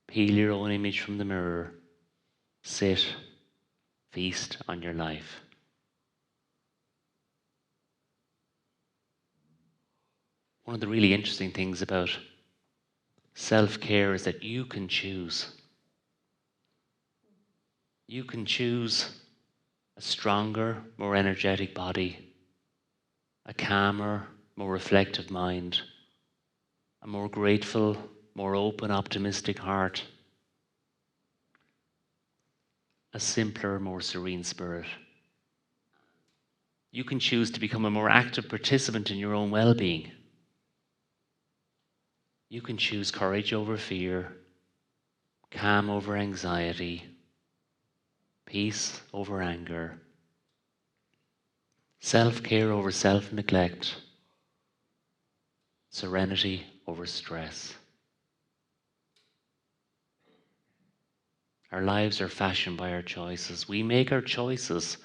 Peel your own image from the mirror. Sit, feast on your life. One of the really interesting things about self-care is that you can choose. You can choose a stronger, more energetic body, a calmer, more reflective mind, a more grateful, more open, optimistic heart, a simpler, more serene spirit. You can choose to become a more active participant in your own well-being. You can choose courage over fear, calm over anxiety, peace over anger, self-care over self-neglect, serenity over stress. Our lives are fashioned by our choices. We make our choices,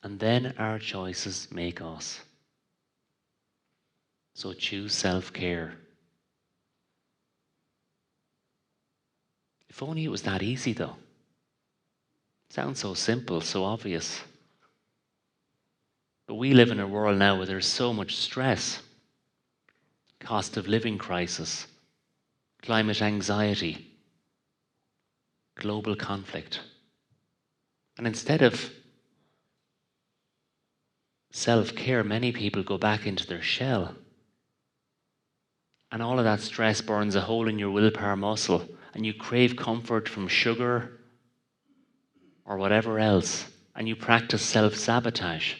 and then our choices make us. So choose self-care. If only it was that easy, though. Sounds so simple, so obvious. But we live in a world now where there's so much stress, cost of living crisis, climate anxiety, global conflict. And instead of self-care, many people go back into their shell. And all of that stress burns a hole in your willpower muscle, and you crave comfort from sugar or whatever else, and you practice self-sabotage.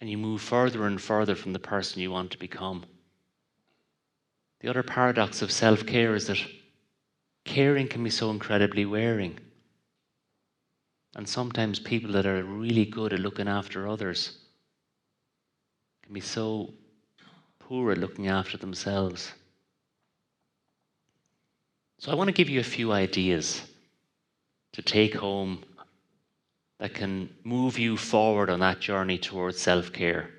And you move further and further from the person you want to become. The other paradox of self-care is that caring can be so incredibly wearing. And sometimes people that are really good at looking after others can be so poor at looking after themselves. So I want to give you a few ideas to take home that can move you forward on that journey towards self-care.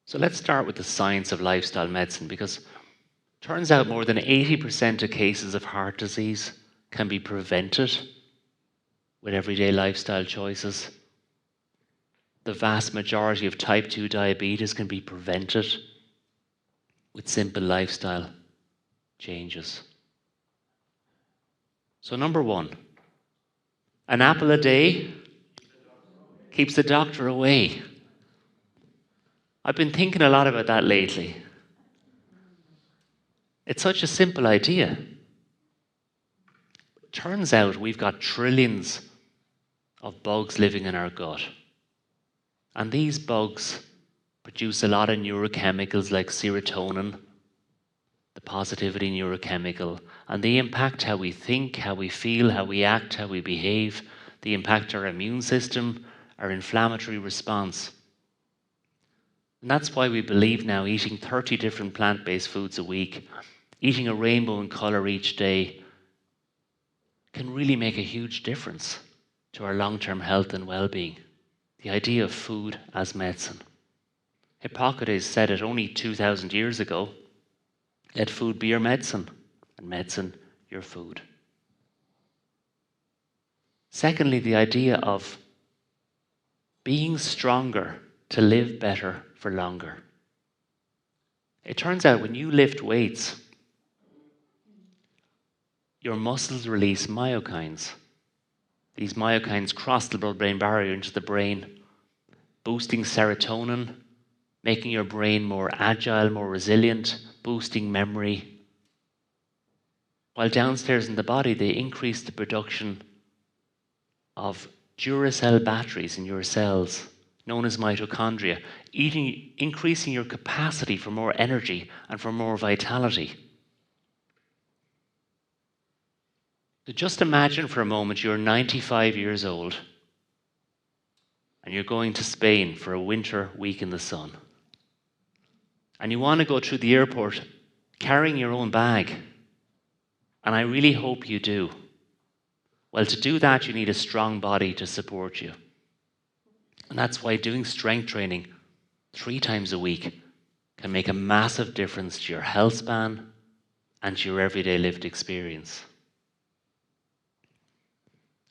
So let's start with the science of lifestyle medicine, because it turns out more than 80% of cases of heart disease can be prevented with everyday lifestyle choices. The vast majority of type 2 diabetes can be prevented with simple lifestyle changes. So number one, an apple a day keeps the doctor away. I've been thinking a lot about that lately. It's such a simple idea. Turns out we've got trillions of bugs living in our gut. And these bugs produce a lot of neurochemicals like serotonin, the positivity neurochemical, and they impact how we think, how we feel, how we act, how we behave. They impact our immune system, our inflammatory response. And that's why we believe now eating 30 different plant-based foods a week, eating a rainbow in colour each day, can really make a huge difference to our long-term health and well-being. The idea of food as medicine. Hippocrates said it only 2,000 years ago. Let food be your medicine, and medicine your food. Secondly, the idea of being stronger to live better for longer. It turns out when you lift weights, your muscles release myokines. These myokines cross the blood-brain barrier into the brain, boosting serotonin, making your brain more agile, more resilient, boosting memory. While downstairs in the body, they increase the production of Duracell batteries in your cells, known as mitochondria, increasing your capacity for more energy and for more vitality. So just imagine for a moment you're 95 years old and you're going to Spain for a winter week in the sun. And you want to go through the airport carrying your own bag. And I really hope you do. Well, to do that, you need a strong body to support you. And that's why doing strength training 3 times a week can make a massive difference to your health span and to your everyday lived experience.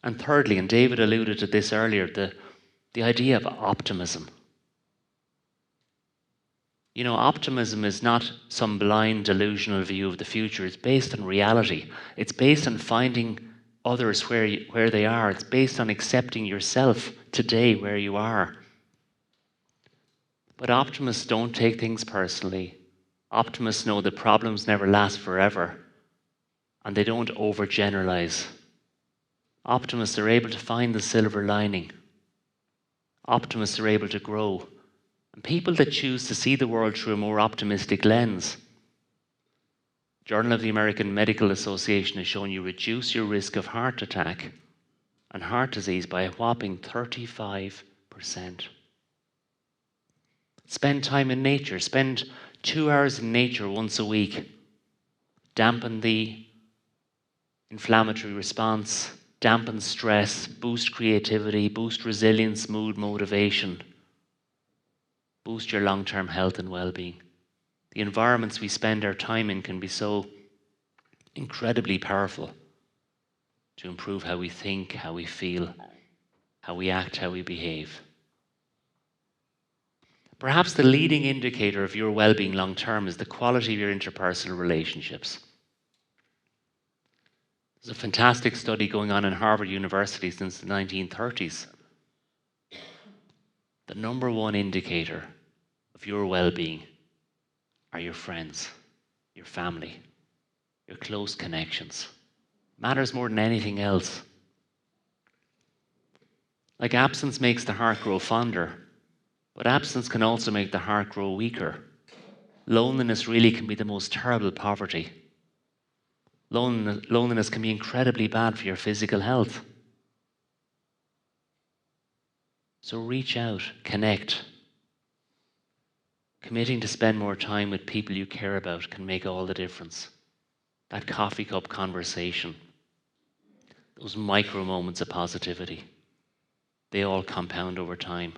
And thirdly, and David alluded to this earlier, the idea of optimism. You know, optimism is not some blind delusional view of the future. It's based on reality. It's based on finding others where they are. It's based on accepting yourself today where you are. But optimists don't take things personally. Optimists know that problems never last forever, and they don't overgeneralize. Optimists are able to find the silver lining. Optimists are able to grow And people that choose to see the world through a more optimistic lens. Journal of the American Medical Association has shown you reduce your risk of heart attack and heart disease by a whopping 35%. Spend time in nature. Spend 2 hours in nature once a week. Dampen the inflammatory response, dampen stress, boost creativity, boost resilience, mood, motivation, boost your long-term health and well-being. The environments we spend our time in can be so incredibly powerful to improve how we think, how we feel, how we act, how we behave. Perhaps the leading indicator of your well-being long-term is the quality of your interpersonal relationships. There's a fantastic study going on in Harvard University since the 1930s. The number one indicator of your well-being are your friends, your family, your close connections. Matters more than anything else. Like absence makes the heart grow fonder, but absence can also make the heart grow weaker. Loneliness really can be the most terrible poverty. Loneliness can be incredibly bad for your physical health. So reach out, connect. Committing to spend more time with people you care about can make all the difference. That coffee cup conversation, those micro moments of positivity, they all compound over time.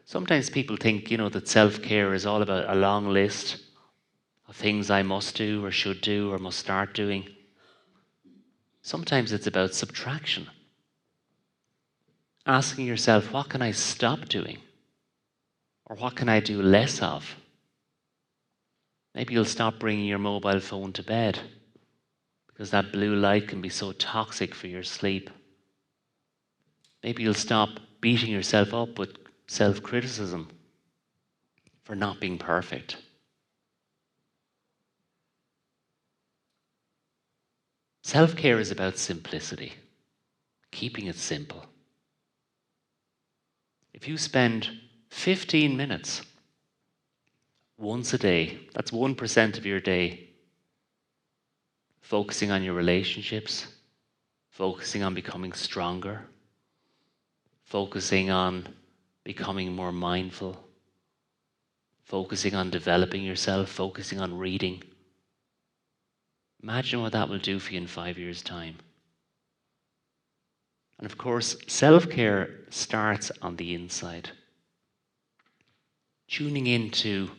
Sometimes people think, that self-care is all about a long list of things I must do or should do or must start doing. Sometimes it's about subtraction. Asking yourself, what can I stop doing? Or what can I do less of? Maybe you'll stop bringing your mobile phone to bed because that blue light can be so toxic for your sleep. Maybe you'll stop beating yourself up with self-criticism for not being perfect. Self-care is about simplicity, keeping it simple. If you spend 15 minutes once a day, that's 1% of your day, focusing on your relationships, focusing on becoming stronger, focusing on becoming more mindful, focusing on developing yourself, focusing on reading. Imagine what that will do for you in 5 years' time. And of course, self-care starts on the inside. Tuning into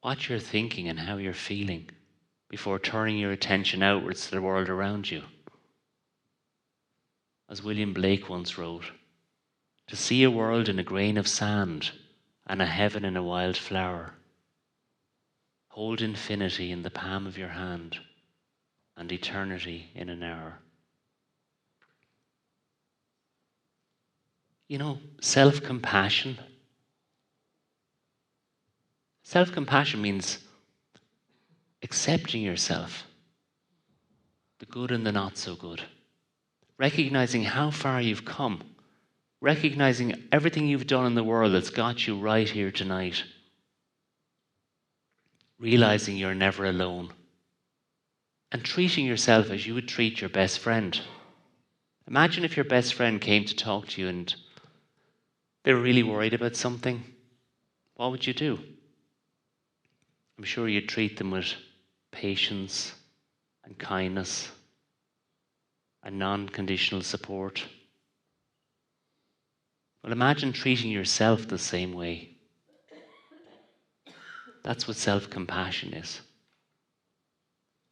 what you're thinking and how you're feeling before turning your attention outwards to the world around you. As William Blake once wrote, to see a world in a grain of sand and a heaven in a wild flower. Hold infinity in the palm of your hand and eternity in an hour. Self-compassion. Self-compassion means accepting yourself, the good and the not so good. Recognizing how far you've come. Recognizing everything you've done in the world that's got you right here tonight. Realizing you're never alone. And treating yourself as you would treat your best friend. Imagine if your best friend came to talk to you and they were really worried about something. What would you do? I'm sure you'd treat them with patience and kindness and non-conditional support. Well, imagine treating yourself the same way. That's what self-compassion is.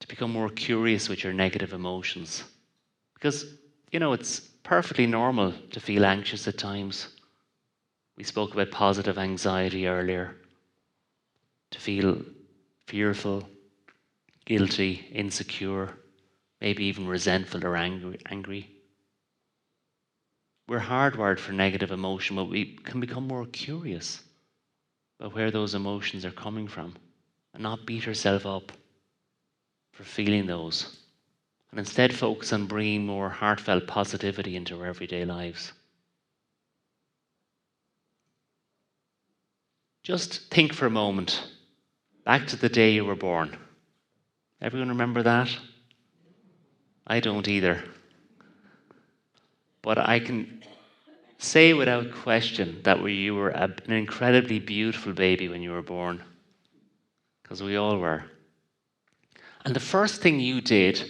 To become more curious with your negative emotions. Because, it's perfectly normal to feel anxious at times. We spoke about positive anxiety earlier. To feel fearful, guilty, insecure, maybe even resentful or angry. We're hardwired for negative emotion, but we can become more curious about where those emotions are coming from and not beat ourselves up for feeling those, and instead focus on bringing more heartfelt positivity into our everyday lives. Just think for a moment back to the day you were born. Everyone remember that? I don't either. But I can say without question that you were an incredibly beautiful baby when you were born, because we all were. And the first thing you did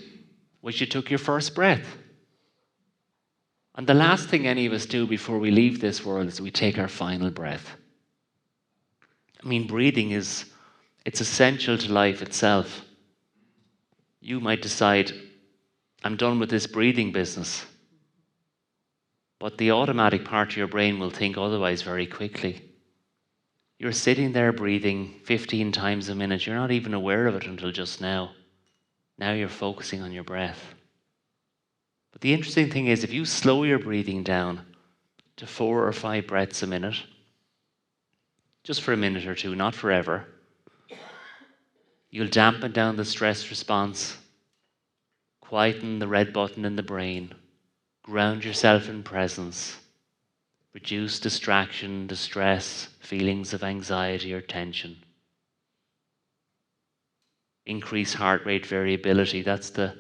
was you took your first breath. And the last thing any of us do before we leave this world is we take our final breath. I mean, breathing it's essential to life itself. You might decide, I'm done with this breathing business. But the automatic part of your brain will think otherwise very quickly. You're sitting there breathing 15 times a minute. You're not even aware of it until just now. Now you're focusing on your breath. But the interesting thing is, if you slow your breathing down to 4 or 5 breaths a minute, just for a minute or two, not forever, you'll dampen down the stress response, quieten the red button in the brain, ground yourself in presence, reduce distraction, distress, feelings of anxiety or tension. Increase heart rate variability. That's the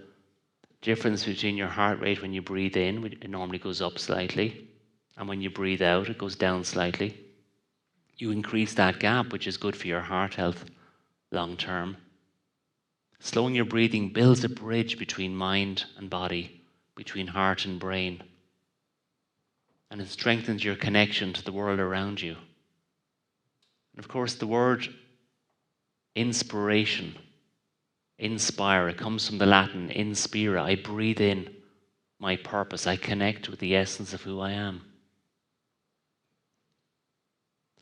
difference between your heart rate when you breathe in, it normally goes up slightly, and when you breathe out, it goes down slightly. You increase that gap, which is good for your heart health long term. Slowing your breathing builds a bridge between mind and body, between heart and brain. And it strengthens your connection to the world around you. And of course, the word inspiration, inspire, it comes from the Latin inspira. I breathe in my purpose. I connect with the essence of who I am.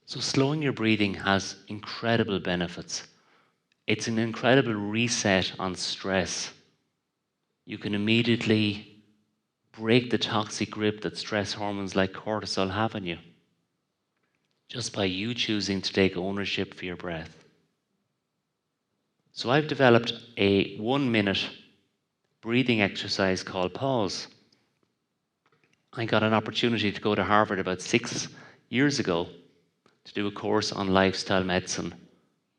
So slowing your breathing has incredible benefits. It's an incredible reset on stress. You can immediately break the toxic grip that stress hormones like cortisol have on you, just by you choosing to take ownership for your breath. So I've developed a 1-minute breathing exercise called Pause. I got an opportunity to go to Harvard about 6 years ago to do a course on lifestyle medicine.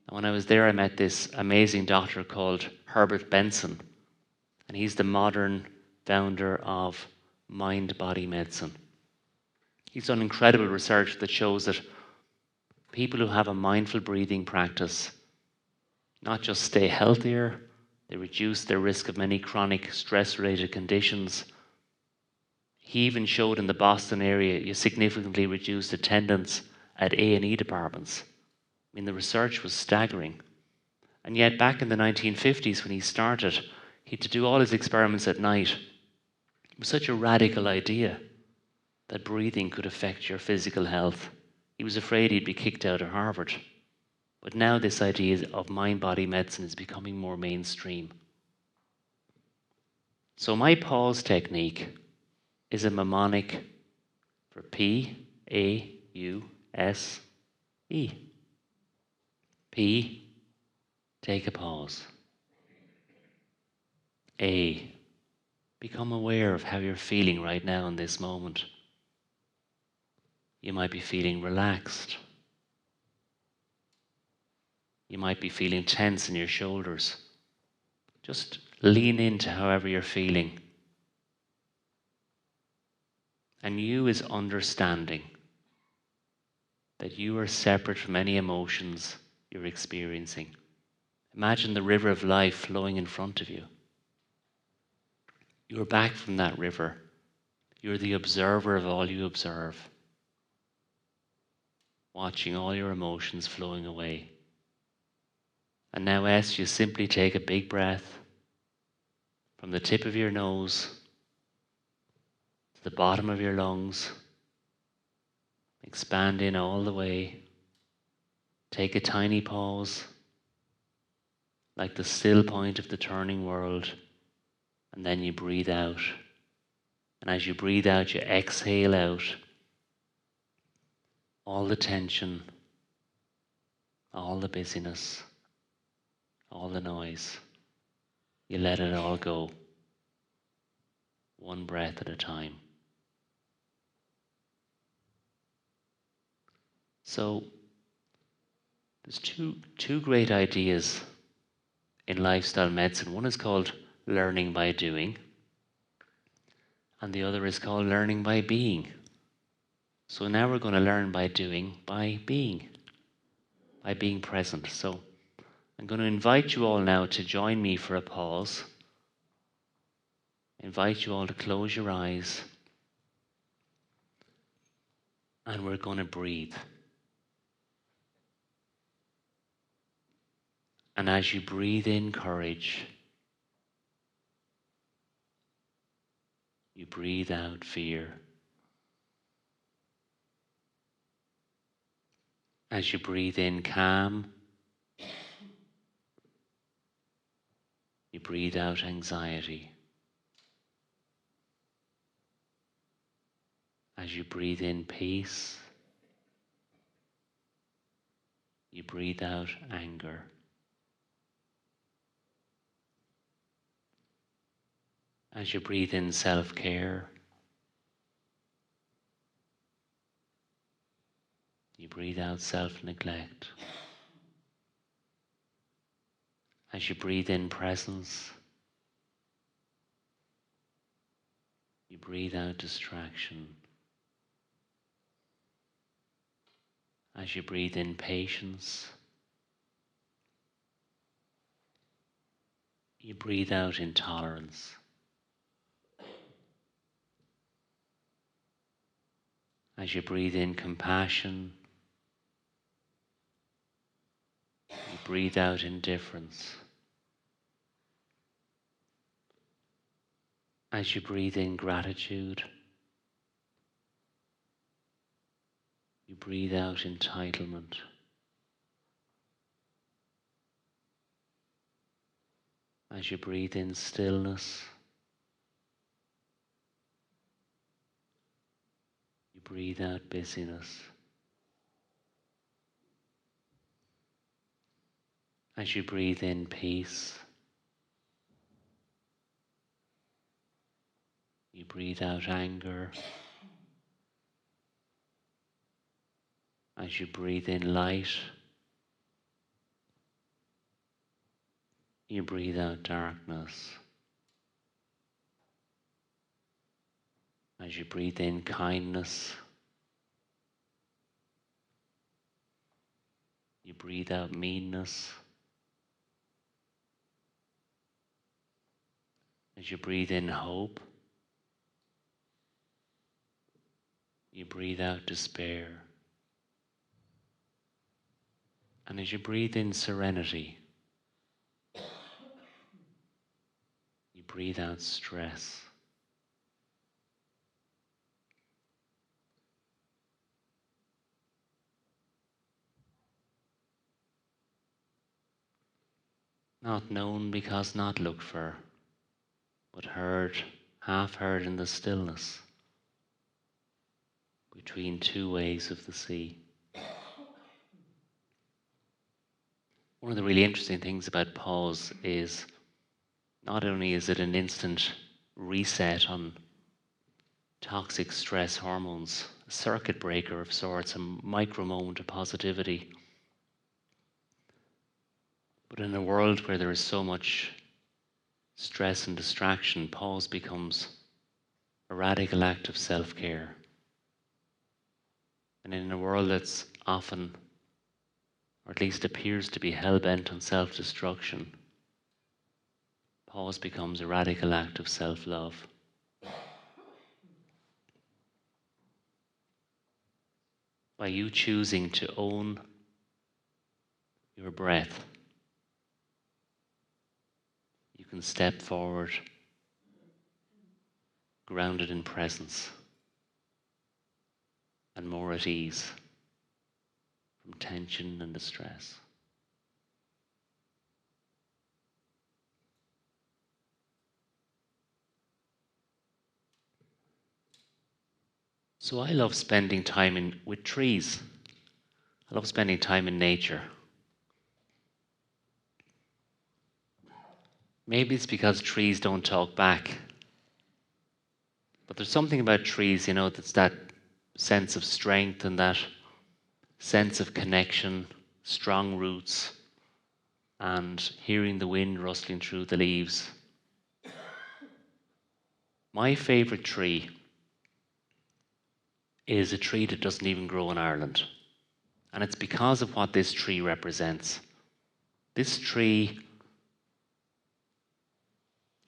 And when I was there, I met this amazing doctor called Herbert Benson. And he's the modern founder of mind-body medicine. He's done incredible research that shows that people who have a mindful breathing practice not just stay healthier, they reduce their risk of many chronic stress-related conditions. He even showed in the Boston area you significantly reduced attendance at A&E departments. I mean, the research was staggering. And yet back in the 1950s when he started, he had to do all his experiments at night. It was such a radical idea that breathing could affect your physical health. He was afraid he'd be kicked out of Harvard. But now this idea of mind-body medicine is becoming more mainstream. So my pause technique is a mnemonic for P-A-U-S-E. P, take a pause. A, become aware of how you're feeling right now in this moment. You might be feeling relaxed. You might be feeling tense in your shoulders. Just lean into however you're feeling. And you is understanding that you are separate from any emotions you're experiencing. Imagine the river of life flowing in front of you. You're back from that river. You're the observer of all you observe, watching all your emotions flowing away. And now as you simply take a big breath from the tip of your nose to the bottom of your lungs, expand in all the way. Take a tiny pause, like the still point of the turning world, and then you breathe out. And as you breathe out, you exhale out all the tension, all the busyness, all the noise. You let it all go, one breath at a time. So There's two great ideas in lifestyle medicine. One is called learning by doing, and the other is called learning by being. So now we're going to learn by doing, by being present. So I'm going to invite you all now to join me for a pause. Invite you all to close your eyes, and we're going to breathe. And as you breathe in courage, you breathe out fear. As you breathe in calm, you breathe out anxiety. As you breathe in peace, you breathe out anger. As you breathe in self-care, you breathe out self-neglect. As you breathe in presence, you breathe out distraction. As you breathe in patience, you breathe out intolerance. As you breathe in compassion, you breathe out indifference. As you breathe in gratitude, you breathe out entitlement. As you breathe in stillness, you breathe out busyness. As you breathe in peace, you breathe out anger. As you breathe in light, you breathe out darkness. As you breathe in kindness, you breathe out meanness. As you breathe in hope, you breathe out despair. And as you breathe in serenity, you breathe out stress. Not known because not looked for, but heard, half heard in the stillness between two waves of the sea. One of the really interesting things about pause is not only is it an instant reset on toxic stress hormones, a circuit breaker of sorts, a micro moment of positivity, but in a world where there is so much stress and distraction, pause becomes a radical act of self-care. And in a world that's often, or at least appears to be hell-bent on self-destruction, pause becomes a radical act of self-love. By you choosing to own your breath, you can step forward, grounded in presence, and more at ease from tension and distress. So I love spending time with trees. I love spending time in nature. Maybe it's because trees don't talk back. But there's something about trees, that's that sense of strength and that sense of connection strong roots, and hearing the wind rustling through the leaves. My favourite tree is a tree that doesn't even grow in Ireland. And it's because of what this tree represents. This tree,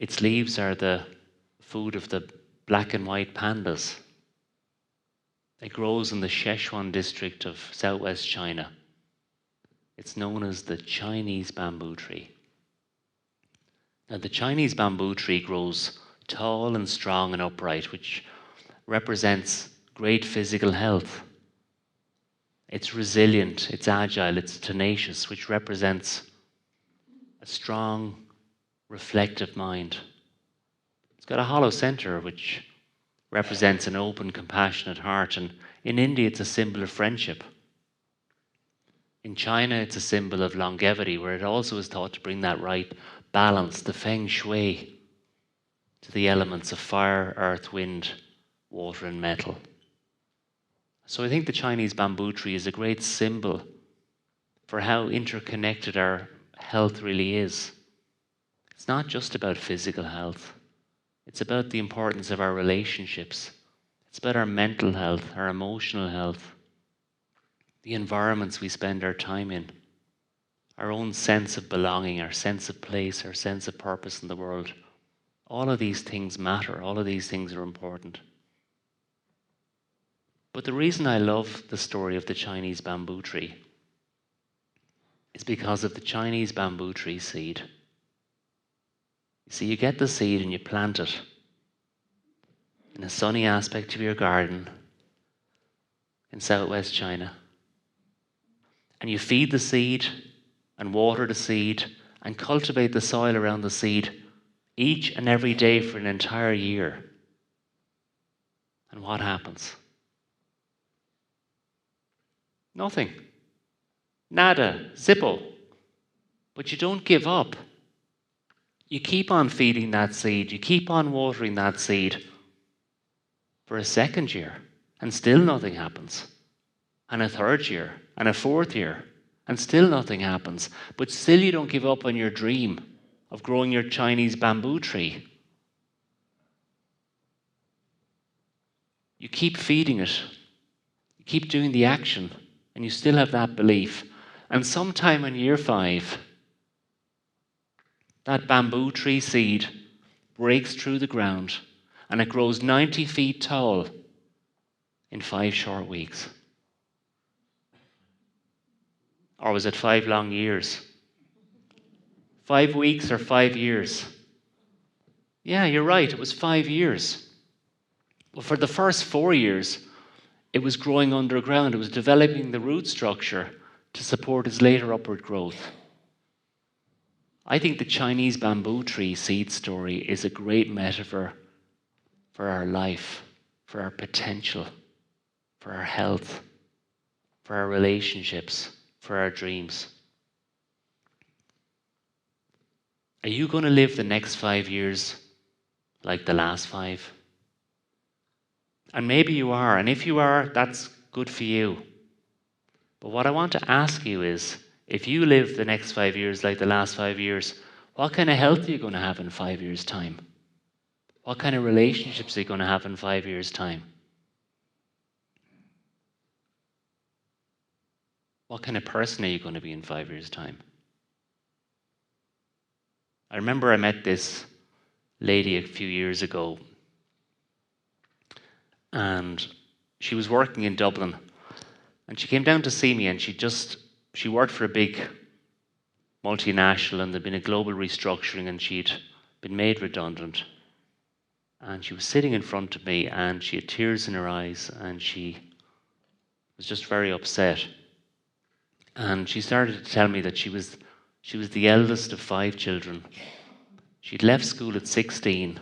its leaves are the food of the black and white pandas. It grows in the Sichuan district of southwest China. It's known as the Chinese bamboo tree. Now, the Chinese bamboo tree grows tall and strong and upright, which represents great physical health. It's resilient, it's agile, it's tenacious, which represents a strong, reflective mind. It's got a hollow centre, which represents an open, compassionate heart. And in India, it's a symbol of friendship. In China, it's a symbol of longevity, where it also is thought to bring that right balance, the feng shui, to the elements of fire, earth, wind, water, and metal. So I think the Chinese bamboo tree is a great symbol for how interconnected our health really is. It's not just about physical health. It's about the importance of our relationships. It's about our mental health, our emotional health, the environments we spend our time in, our own sense of belonging, our sense of place, our sense of purpose in the world. All of these things matter. All of these things are important. But the reason I love the story of the Chinese bamboo tree is because of the Chinese bamboo tree seed. You see, you get the seed and you plant it in a sunny aspect of your garden in southwest China. And you feed the seed and water the seed and cultivate the soil around the seed each and every day for an entire year. And what happens? Nothing. Nada. Zippo. But you don't give up. You keep on feeding that seed. You keep on watering that seed for a second year. And still nothing happens. And a third year. And a fourth year. And still nothing happens. But still you don't give up on your dream of growing your Chinese bamboo tree. You keep feeding it. You keep doing the action. And you still have that belief. And sometime in year 5, that bamboo tree seed breaks through the ground and it grows 90 feet tall in 5 short weeks. Or was it 5 long years? 5 weeks or 5 years? Yeah, you're right, it was 5 years. But for the first 4 years, it was growing underground. It was developing the root structure to support its later upward growth. I think the Chinese bamboo tree seed story is a great metaphor for our life, for our potential, for our health, for our relationships, for our dreams. Are you going to live the next 5 years like the last 5? And maybe you are, and if you are, that's good for you. But what I want to ask you is, if you live the next 5 years like the last 5 years, what kind of health are you going to have in 5 years' time? What kind of relationships are you going to have in 5 years' time? What kind of person are you going to be in 5 years' time? I remember I met this lady a few years ago, and she was working in Dublin, and she came down to see me, and she worked for a big multinational, and there'd been a global restructuring, and she'd been made redundant. And she was sitting in front of me, and she had tears in her eyes, and she was just very upset. And she started to tell me that she was the eldest of 5 children. She'd left school at 16,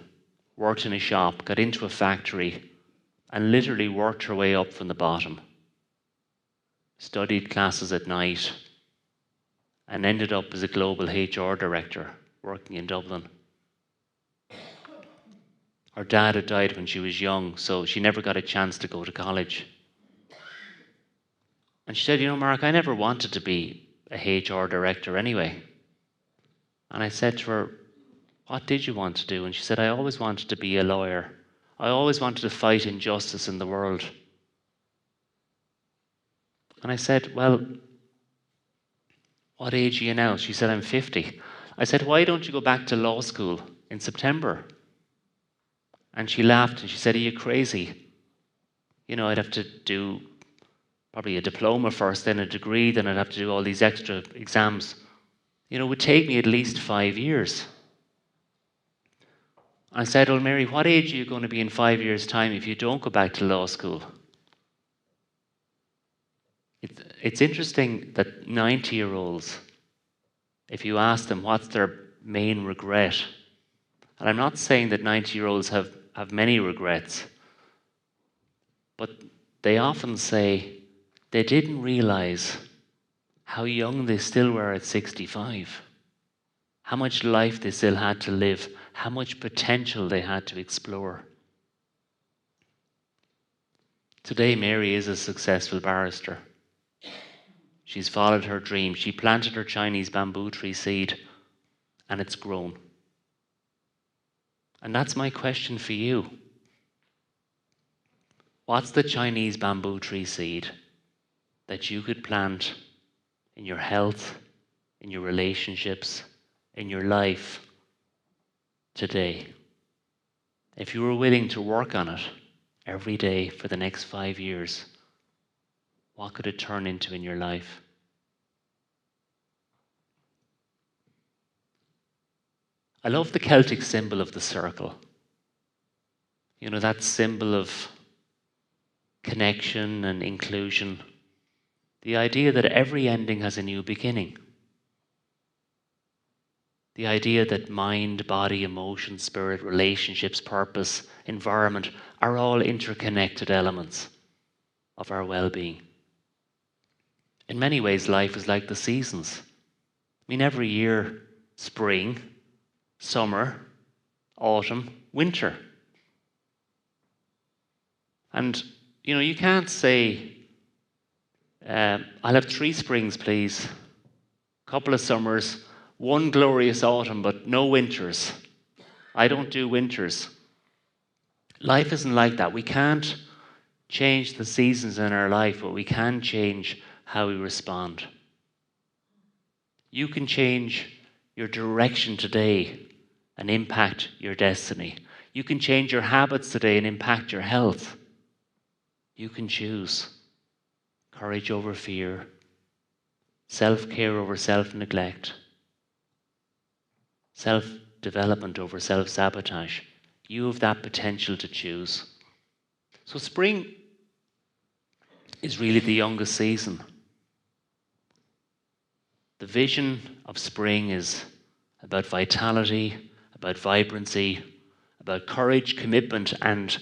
worked in a shop, got into a factory, and literally worked her way up from the bottom. Studied classes at night, and ended up as a global HR director working in Dublin. Her dad had died when she was young, so she never got a chance to go to college. And she said, Mark, I never wanted to be a HR director anyway. And I said to her, what did you want to do? And she said, I always wanted to be a lawyer. I always wanted to fight injustice in the world. And I said, well, what age are you now? She said, I'm 50. I said, why don't you go back to law school in September? And she laughed and she said, are you crazy? I'd have to do probably a diploma first, then a degree, then I'd have to do all these extra exams. It would take me at least 5 years. I said, well, Mary, what age are you going to be in 5 years' time if you don't go back to law school? It's interesting that 90-year-olds, if you ask them what's their main regret, and I'm not saying that 90-year-olds have many regrets, but they often say they didn't realize how young they still were at 65, how much life they still had to live, how much potential they had to explore. Today, Mary is a successful barrister. She's followed her dream. She planted her Chinese bamboo tree seed, and it's grown. And that's my question for you. What's the Chinese bamboo tree seed that you could plant in your health, in your relationships, in your life today? If you were willing to work on it every day for the next 5 years, what could it turn into in your life? I love the Celtic symbol of the circle. That symbol of connection and inclusion. The idea that every ending has a new beginning. The idea that mind, body, emotion, spirit, relationships, purpose, environment are all interconnected elements of our well-being. In many ways, life is like the seasons. Every year, spring, summer, autumn, winter. And, you can't say, I'll have 3 springs, please, a couple of summers, 1 glorious autumn, but no winters. I don't do winters. Life isn't like that. We can't change the seasons in our life, but we can change how we respond. You can change your direction today and impact your destiny. You can change your habits today and impact your health. You can choose courage over fear, self-care over self-neglect, self-development over self-sabotage. You have that potential to choose. So spring is really the youngest season. The vision of spring is about vitality, about vibrancy, about courage, commitment, and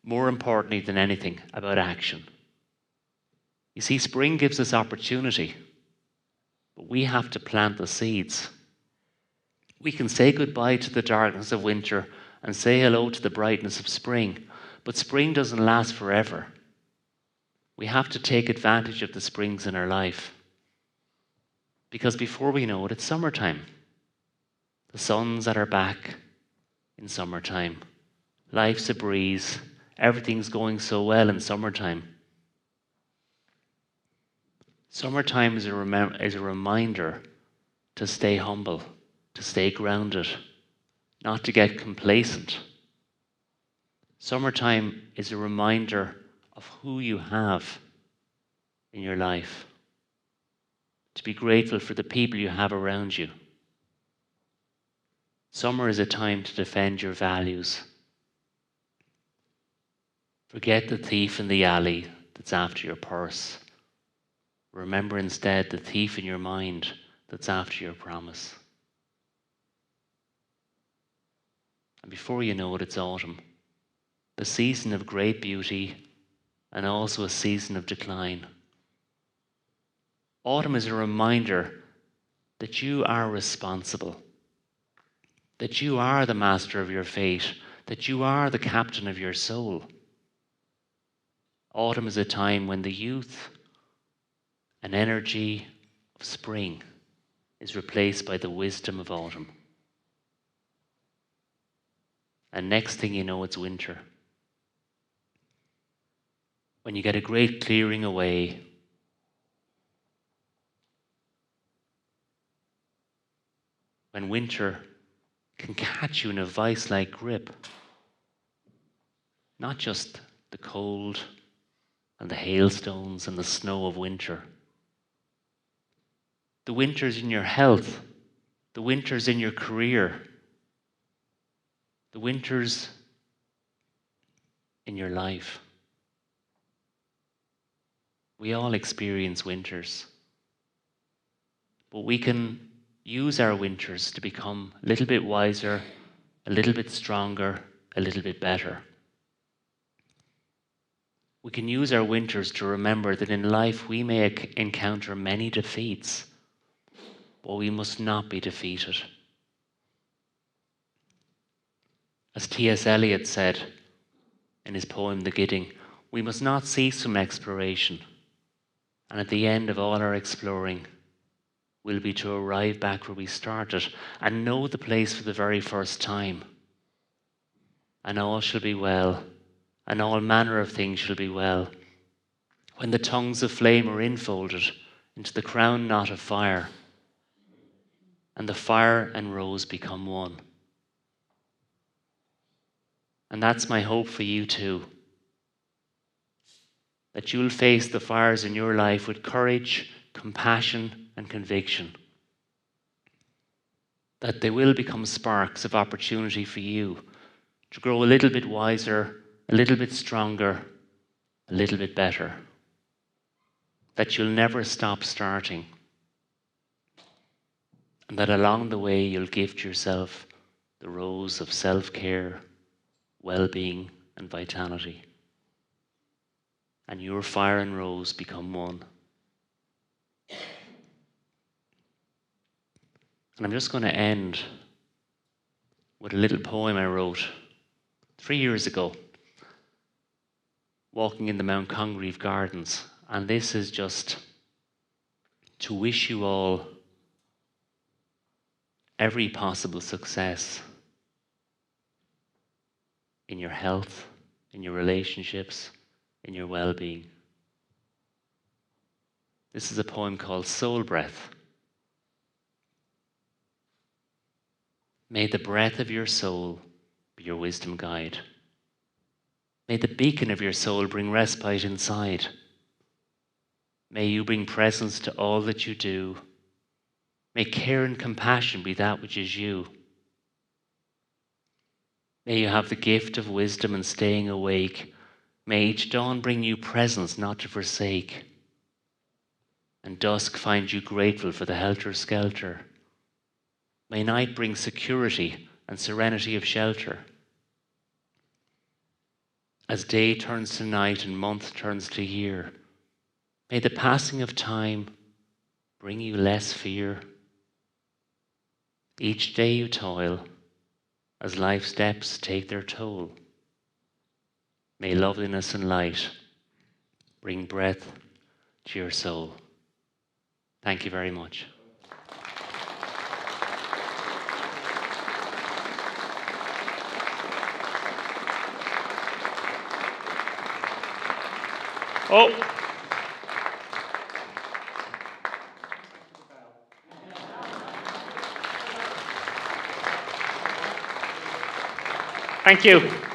more importantly than anything, about action. You see, spring gives us opportunity, but we have to plant the seeds. We can say goodbye to the darkness of winter and say hello to the brightness of spring, but spring doesn't last forever. We have to take advantage of the springs in our life, because before we know it, it's summertime. The sun's at our back in summertime. Life's a breeze. Everything's going so well in summertime. Summertime is a reminder to stay humble, to stay grounded, not to get complacent. Summertime is a reminder of who you have in your life, to be grateful for the people you have around you. Summer is a time to defend your values. Forget the thief in the alley that's after your purse. Remember instead the thief in your mind that's after your promise. And before you know it, it's autumn, the season of great beauty and also a season of decline. Autumn is a reminder that you are responsible, that you are the master of your fate, that you are the captain of your soul. Autumn is a time when the youth and energy of spring is replaced by the wisdom of autumn. And next thing you know, it's winter. When you get a great clearing away, when winter can catch you in a vice-like grip, not just the cold and the hailstones and the snow of winter. The winters in your health, the winters in your career, the winters in your life. We all experience winters, but we can use our winters to become a little bit wiser, a little bit stronger, a little bit better. We can use our winters to remember that in life we may encounter many defeats, but we must not be defeated. As T.S. Eliot said in his poem The Gidding, we must not cease from exploration, and at the end of all our exploring will be to arrive back where we started and know the place for the very first time. And all shall be well, and all manner of things shall be well, when the tongues of flame are infolded into the crown knot of fire, and the fire and rose become one. And that's my hope for you too, that you'll face the fires in your life with courage, compassion, and conviction, that they will become sparks of opportunity for you to grow a little bit wiser, a little bit stronger, a little bit better, that you'll never stop starting, and that along the way you'll gift yourself the rose of self-care, well-being, and vitality, and your fire and rose become one. And I'm just going to end with a little poem I wrote 3 years ago, walking in the Mount Congreve Gardens. And this is just to wish you all every possible success in your health, in your relationships, in your well-being. This is a poem called Soul Breath. May the breath of your soul be your wisdom guide. May the beacon of your soul bring respite inside. May you bring presence to all that you do. May care and compassion be that which is you. May you have the gift of wisdom and staying awake. May each dawn bring you presence not to forsake, and dusk find you grateful for the helter-skelter. May night bring security and serenity of shelter. As day turns to night and month turns to year, may the passing of time bring you less fear. Each day you toil, as life's steps take their toll. May loveliness and light bring breath to your soul. Thank you very much. Oh. Thank you.